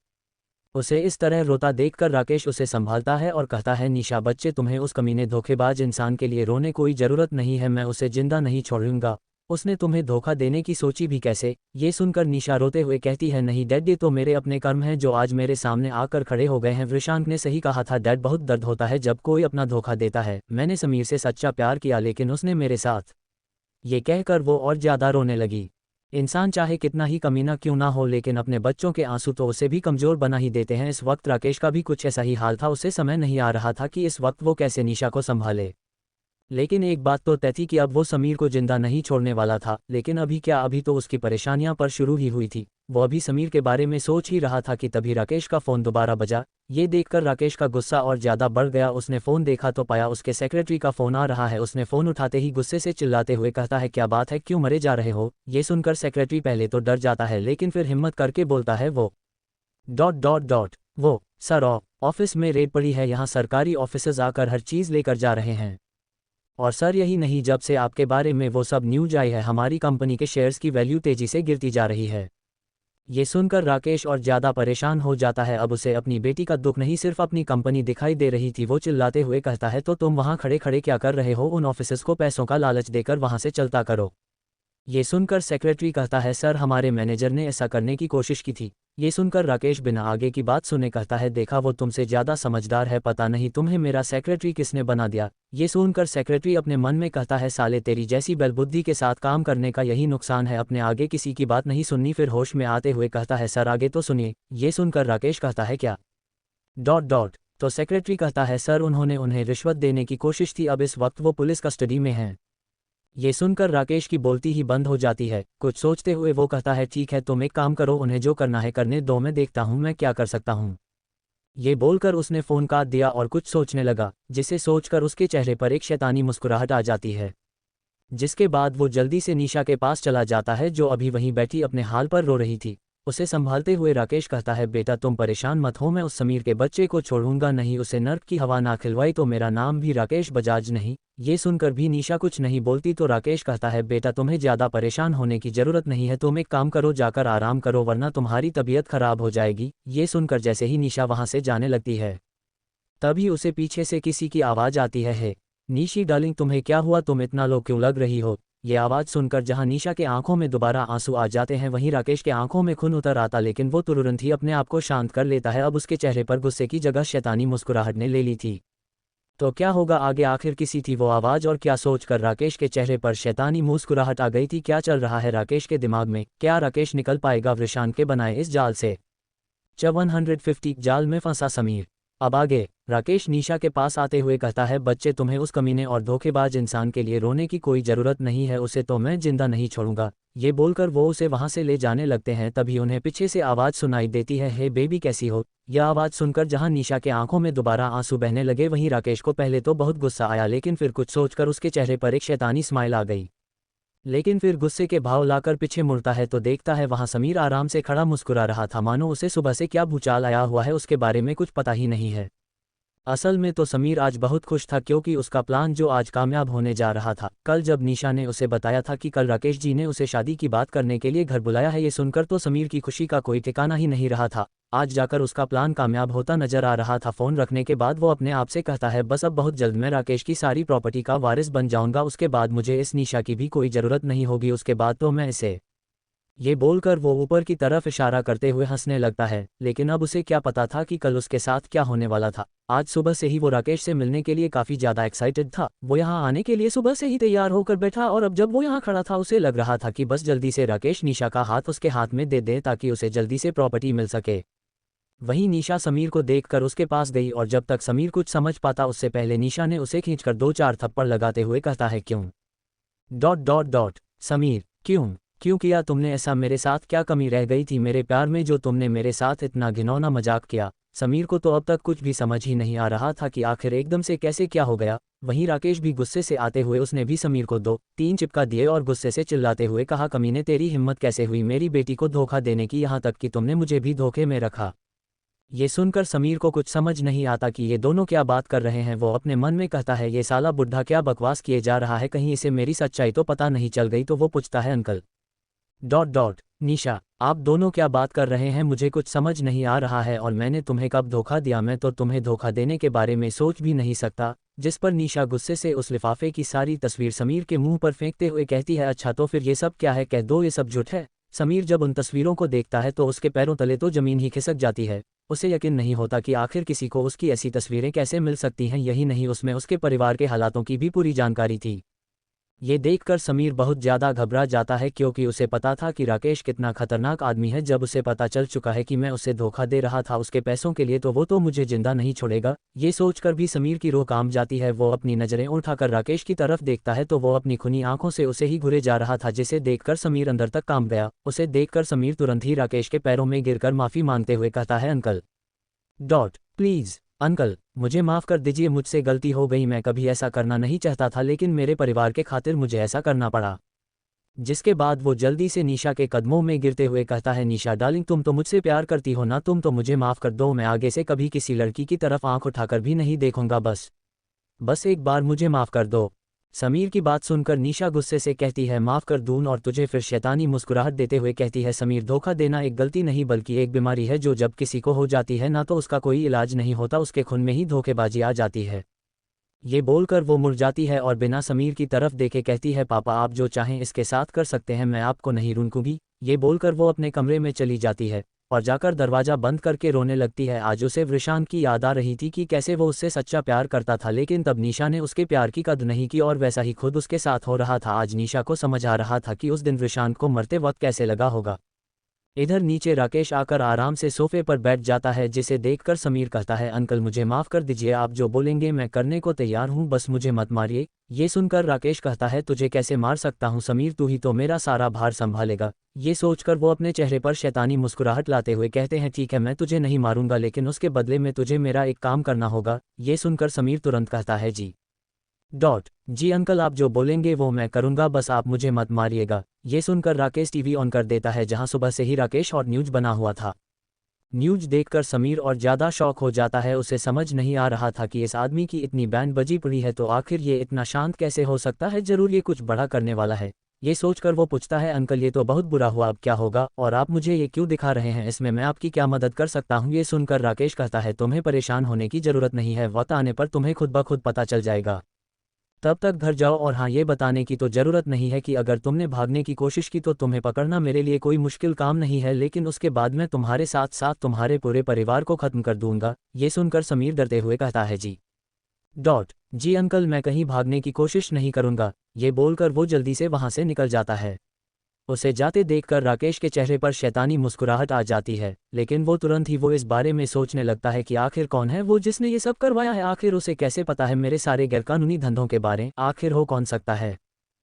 उसे इस तरह रोता देखकर राकेश उसे संभालता है और कहता है, निशा बच्चे, तुम्हें उस कमीने धोखेबाज इंसान के लिए रोने कोई ज़रूरत नहीं है, मैं उसे जिंदा नहीं छोड़ूंगा। उसने तुम्हें धोखा देने की सोची भी कैसे? ये सुनकर निशा रोते हुए कहती है, नहीं डैड, ये तो मेरे अपने कर्म हैं जो आज मेरे सामने आकर खड़े हो गए हैं। वृषांत ने सही कहा था डैड, बहुत दर्द होता है जब कोई अपना धोखा देता है। मैंने समीर से सच्चा प्यार किया लेकिन उसने मेरे साथ। ये कहकर वो और ज़्यादा रोने लगी। इंसान चाहे कितना ही कमीना क्यों ना हो, लेकिन अपने बच्चों के आंसू तो उसे भी कमज़ोर बना ही देते हैं। इस वक्त राकेश का भी कुछ ऐसा ही हाल था। उसे समय नहीं आ रहा था कि इस वक्त वो कैसे निशा को संभाले। लेकिन एक बात तो तय थी कि अब वो समीर को जिंदा नहीं छोड़ने वाला था। लेकिन अभी क्या, अभी तो उसकी परेशानियां पर शुरू ही हुई थी। वो अभी समीर के बारे में सोच ही रहा था कि तभी राकेश का फ़ोन दोबारा बजा। ये देखकर राकेश का गुस्सा और ज़्यादा बढ़ गया। उसने फ़ोन देखा तो पाया उसके सेक्रेटरी का फ़ोन आ रहा है। उसने फ़ोन उठाते ही गुस्से से चिल्लाते हुए कहता है, क्या बात है, क्यों मरे जा रहे हो? ये सुनकर सेक्रेटरी पहले तो डर जाता है लेकिन फिर हिम्मत करके बोलता है, वो सर, ऑफिस में रेड पड़ी है, यहाँ सरकारी ऑफिसर्स आकर हर चीज़ लेकर जा रहे हैं। और सर यही नहीं, जब से आपके बारे में वो सब न्यूज आई है हमारी कंपनी के शेयर्स की वैल्यू तेजी से गिरती जा रही है। ये सुनकर राकेश और ज़्यादा परेशान हो जाता है। अब उसे अपनी बेटी का दुख नहीं, सिर्फ अपनी कंपनी दिखाई दे रही थी। वो चिल्लाते हुए कहता है, तो तुम वहाँ खड़े खड़े क्या कर रहे हो? उन ऑफिसर्स को पैसों का लालच देकर वहाँ से चलता करो। ये सुनकर सेक्रेटरी कहता है, सर हमारे मैनेजर ने ऐसा करने की कोशिश की थी। ये सुनकर राकेश बिना आगे की बात सुने कहता है, देखा वो तुमसे ज़्यादा समझदार है, पता नहीं तुम्हें मेरा सेक्रेटरी किसने बना दिया। ये सुनकर सेक्रेटरी अपने मन में कहता है, साले तेरी जैसी बेलबुद्धि के साथ काम करने का यही नुकसान है, अपने आगे किसी की बात नहीं सुननी। फिर होश में आते हुए कहता है, सर आगे तो सुनिए। ये सुनकर राकेश कहता है, क्या? तो सेक्रेटरी कहता है, सर उन्होंने उन्हें रिश्वत देने की कोशिश थी, अब इस वक्त वो पुलिस कस्टडी में हैं। ये सुनकर राकेश की बोलती ही बंद हो जाती है। कुछ सोचते हुए वो कहता है, ठीक है तुम एक काम करो, उन्हें जो करना है करने दो, मैं देखता हूँ मैं क्या कर सकता हूँ। ये बोलकर उसने फ़ोन काट दिया और कुछ सोचने लगा, जिसे सोचकर उसके चेहरे पर एक शैतानी मुस्कुराहट आ जाती है। जिसके बाद वो जल्दी से निशा के पास चला जाता है जो अभी वहीं बैठी अपने हाल पर रो रही थी। उसे संभालते हुए राकेश कहता है, बेटा तुम परेशान मत हो, मैं उस समीर के बच्चे को छोड़ूंगा नहीं, उसे नर्क की हवा ना खिलवाई तो मेरा नाम भी राकेश बजाज नहीं। ये सुनकर भी निशा कुछ नहीं बोलती तो राकेश कहता है, बेटा तुम्हें ज़्यादा परेशान होने की ज़रूरत नहीं है, तुम एक काम करो, जाकर आराम करो वरना तुम्हारी तबीयत खराब हो जाएगी। ये सुनकर जैसे ही निशा वहाँ से जाने लगती है तभी उसे पीछे से किसी की आवाज़ आती है, हे निशी डार्लिंग तुम्हें क्या हुआ, तुम इतना लो क्यों लग रही हो? ये आवाज़ सुनकर जहां निशा के आंखों में दोबारा आंसू आ जाते हैं वहीं राकेश के आंखों में खून उतर आता, लेकिन वो तुरंत ही अपने आप को शांत कर लेता है। अब उसके चेहरे पर गुस्से की जगह शैतानी मुस्कुराहट ने ले ली थी। तो क्या होगा आगे, आखिर किसी थी वो आवाज़ और क्या सोचकर राकेश के चेहरे पर शैतानी मुस्कुराहट आ गई थी? क्या चल रहा है राकेश के दिमाग में? क्या राकेश निकल पाएगा वृषांत के बनाए इस जाल से? 150 जाल में फंसा समीर। अब आगे राकेश निशा के पास आते हुए कहता है, बच्चे तुम्हें उस कमीने और धोखेबाज इंसान के लिए रोने की कोई ज़रूरत नहीं है, उसे तो मैं जिंदा नहीं छोड़ूंगा। ये बोलकर वो उसे वहां से ले जाने लगते हैं। तभी उन्हें पीछे से आवाज़ सुनाई देती है, हे बेबी कैसी हो? यह आवाज़ सुनकर जहां निशा के आंखों में दोबारा आंसू बहने लगे वहीं राकेश को पहले तो बहुत गुस्सा आया, लेकिन फिर कुछ सोचकर उसके चेहरे पर एक शैतानी स्माइल आ गई। लेकिन फिर गुस्से के भाव लाकर पीछे मुड़ता है तो देखता है वहां समीर आराम से खड़ा मुस्कुरा रहा था, मानो उसे सुबह से क्या भूचाल आया हुआ है उसके बारे में कुछ पता ही नहीं है। असल में तो समीर आज बहुत खुश था क्योंकि उसका प्लान जो आज कामयाब होने जा रहा था। कल जब निशा ने उसे बताया था कि कल राकेश जी ने उसे शादी की बात करने के लिए घर बुलाया है, ये सुनकर तो समीर की खुशी का कोई ठिकाना ही नहीं रहा था। आज जाकर उसका प्लान कामयाब होता नजर आ रहा था। फोन रखने के बाद वो अपने आप से कहता है, बस अब बहुत जल्द मैं राकेश की सारी प्रॉपर्टी का वारिस बन जाऊंगा, उसके बाद मुझे इस निशा की भी कोई ज़रूरत नहीं होगी, उसके बाद तो मैं इसे। ये बोलकर वो ऊपर की तरफ इशारा करते हुए हंसने लगता है। लेकिन अब उसे क्या पता था कि कल उसके साथ क्या होने वाला था। आज सुबह से ही वो राकेश से मिलने के लिए काफ़ी ज़्यादा एक्साइटेड था। वो यहाँ आने के लिए सुबह से ही तैयार होकर बैठा और अब जब वो यहाँ खड़ा था उसे लग रहा था कि बस जल्दी से राकेश निशा का हाथ उसके हाथ में दे दे ताकि उसे जल्दी से प्रॉपर्टी मिल सके। वहीं निशा समीर को देखकर उसके पास गई और जब तक समीर कुछ समझ पाता उससे पहले निशा ने उसे खींचकर 2-4 थप्पड़ लगाते हुए कहता है, क्यों? समीर, क्यों क्यों किया तुमने ऐसा? मेरे साथ क्या कमी रह गई थी मेरे प्यार में जो तुमने मेरे साथ इतना घिनौना मजाक किया? समीर को तो अब तक कुछ भी समझ ही नहीं आ रहा था कि आखिर एकदम से कैसे क्या हो गया। वहीं राकेश भी गुस्से से आते हुए उसने भी समीर को 2-3 चिपका दिए और गुस्से से चिल्लाते हुए कहा, कमीने तेरी हिम्मत कैसे हुई मेरी बेटी को धोखा देने की, यहाँ तक कि तुमने मुझे भी धोखे में रखा। ये सुनकर समीर को कुछ समझ नहीं आता कि ये दोनों क्या बात कर रहे हैं। वो अपने मन में कहता है, ये साला बुढ़ा क्या बकवास किए जा रहा है, कहीं इसे मेरी सच्चाई तो पता नहीं चल गई। तो वो पूछता है, अंकल निशा आप दोनों क्या बात कर रहे हैं, मुझे कुछ समझ नहीं आ रहा है और मैंने तुम्हें कब धोखा दिया? मैं तो तुम्हें धोखा देने के बारे में सोच भी नहीं सकता। जिस पर निशा गुस्से से उस लिफाफे की सारी तस्वीर समीर के मुंह पर फेंकते हुए कहती है, अच्छा तो फिर ये सब क्या है? कह दो ये सब झूठ है। समीर जब उन तस्वीरों को देखता है तो उसके पैरों तले तो जमीन ही खिसक जाती है। उसे यकीन नहीं होता कि आखिर किसी को उसकी ऐसी तस्वीरें कैसे मिल सकती हैं। यही नहीं, उसमें उसके परिवार के हालातों की भी पूरी जानकारी थी। ये देखकर समीर बहुत ज़्यादा घबरा जाता है क्योंकि उसे पता था कि राकेश कितना खतरनाक आदमी है। जब उसे पता चल चुका है कि मैं उसे धोखा दे रहा था उसके पैसों के लिए, तो वो तो मुझे जिंदा नहीं छोड़ेगा। ये सोचकर भी समीर की रूह कांप जाती है। वो अपनी नज़रें उठाकर राकेश की तरफ देखता है तो वो अपनी खूनी आंखों से उसे ही घूरे जा रहा था, जिसे देखकर समीर अंदर तक कांप गया। उसे देखकर समीर तुरंत ही राकेश के पैरों में गिरकर माफ़ी मांगते हुए कहता है, अंकल प्लीज़ अंकल मुझे माफ़ कर दीजिए, मुझसे गलती हो गई, मैं कभी ऐसा करना नहीं चाहता था लेकिन मेरे परिवार के खातिर मुझे ऐसा करना पड़ा। जिसके बाद वो जल्दी से निशा के कदमों में गिरते हुए कहता है, निशा डार्लिंग तुम तो मुझसे प्यार करती हो ना, तुम तो मुझे माफ़ कर दो, मैं आगे से कभी किसी लड़की की तरफ आंख उठाकर भी नहीं देखूंगा, बस एक बार मुझे माफ़ कर दो। समीर की बात सुनकर निशा गुस्से से कहती है, माफ़ कर दूँ और तुझे? फिर शैतानी मुस्कुराहट देते हुए कहती है, समीर धोखा देना एक गलती नहीं बल्कि एक बीमारी है जो जब किसी को हो जाती है ना तो उसका कोई इलाज नहीं होता, उसके खून में ही धोखेबाजी आ जाती है। ये बोलकर वो मुड़ जाती है और बिना समीर की तरफ देखे कहती है, पापा आप जो चाहें इसके साथ कर सकते हैं, मैं आपको नहीं रोकूंगी। ये बोलकर वो अपने कमरे में चली जाती है और जाकर दरवाज़ा बंद करके रोने लगती है। आज उसे वृषांत की याद आ रही थी कि कैसे वो उससे सच्चा प्यार करता था, लेकिन तब निशा ने उसके प्यार की कद्र नहीं की और वैसा ही खुद उसके साथ हो रहा था। आज निशा को समझ आ रहा था कि उस दिन वृषांत को मरते वक्त कैसे लगा होगा। इधर नीचे राकेश आकर आराम से सोफे पर बैठ जाता है, जिसे देखकर समीर कहता है, अंकल मुझे माफ़ कर दीजिए, आप जो बोलेंगे मैं करने को तैयार हूँ, बस मुझे मत मारिए। ये सुनकर राकेश कहता है, तुझे कैसे मार सकता हूँ समीर, तू ही तो मेरा सारा भार संभालेगा। ये सोचकर वो अपने चेहरे पर शैतानी मुस्कुराहट लाते हुए कहते हैं, ठीक है मैं तुझे नहीं मारूंगा लेकिन उसके बदले में तुझे मेरा एक काम करना होगा। ये सुनकर समीर तुरंत कहता है, जी अंकल आप जो बोलेंगे वो मैं करूंगा, बस आप मुझे मत मारिएगा। ये सुनकर राकेश टीवी ऑन कर देता है जहां सुबह से ही राकेश और न्यूज बना हुआ था। न्यूज देखकर समीर और ज़्यादा शॉक हो जाता है। उसे समझ नहीं आ रहा था कि इस आदमी की इतनी बैंड बजी पड़ी है तो आखिर ये इतना शांत कैसे हो सकता है, जरूर ये कुछ बड़ा करने वाला है। ये सोचकर वो पूछता है, अंकल ये तो बहुत बुरा हुआ, अब क्या होगा और आप मुझे ये क्यों दिखा रहे हैं, इसमें मैं आपकी क्या मदद कर सकता हूँ? ये सुनकर राकेश कहता है, तुम्हें परेशान होने की ज़रूरत नहीं है, वक्त आने पर तुम्हें खुद ब खुद पता चल जाएगा। तब तक घर जाओ और हाँ ये बताने की तो ज़रूरत नहीं है कि अगर तुमने भागने की कोशिश की तो तुम्हें पकड़ना मेरे लिए कोई मुश्किल काम नहीं है, लेकिन उसके बाद मैं तुम्हारे साथ साथ तुम्हारे पूरे परिवार को ख़त्म कर दूंगा। ये सुनकर समीर डरते हुए कहता है, जी अंकल मैं कहीं भागने की कोशिश नहीं करूंगा। ये बोलकर वो जल्दी से वहाँ से निकल जाता है। उसे जाते देखकर राकेश के चेहरे पर शैतानी मुस्कुराहट आ जाती है, लेकिन वो तुरंत ही वो इस बारे में सोचने लगता है कि आखिर कौन है वो जिसने ये सब करवाया है, आखिर उसे कैसे पता है मेरे सारे गैरकानूनी धंधों के बारे, आखिर हो कौन सकता है।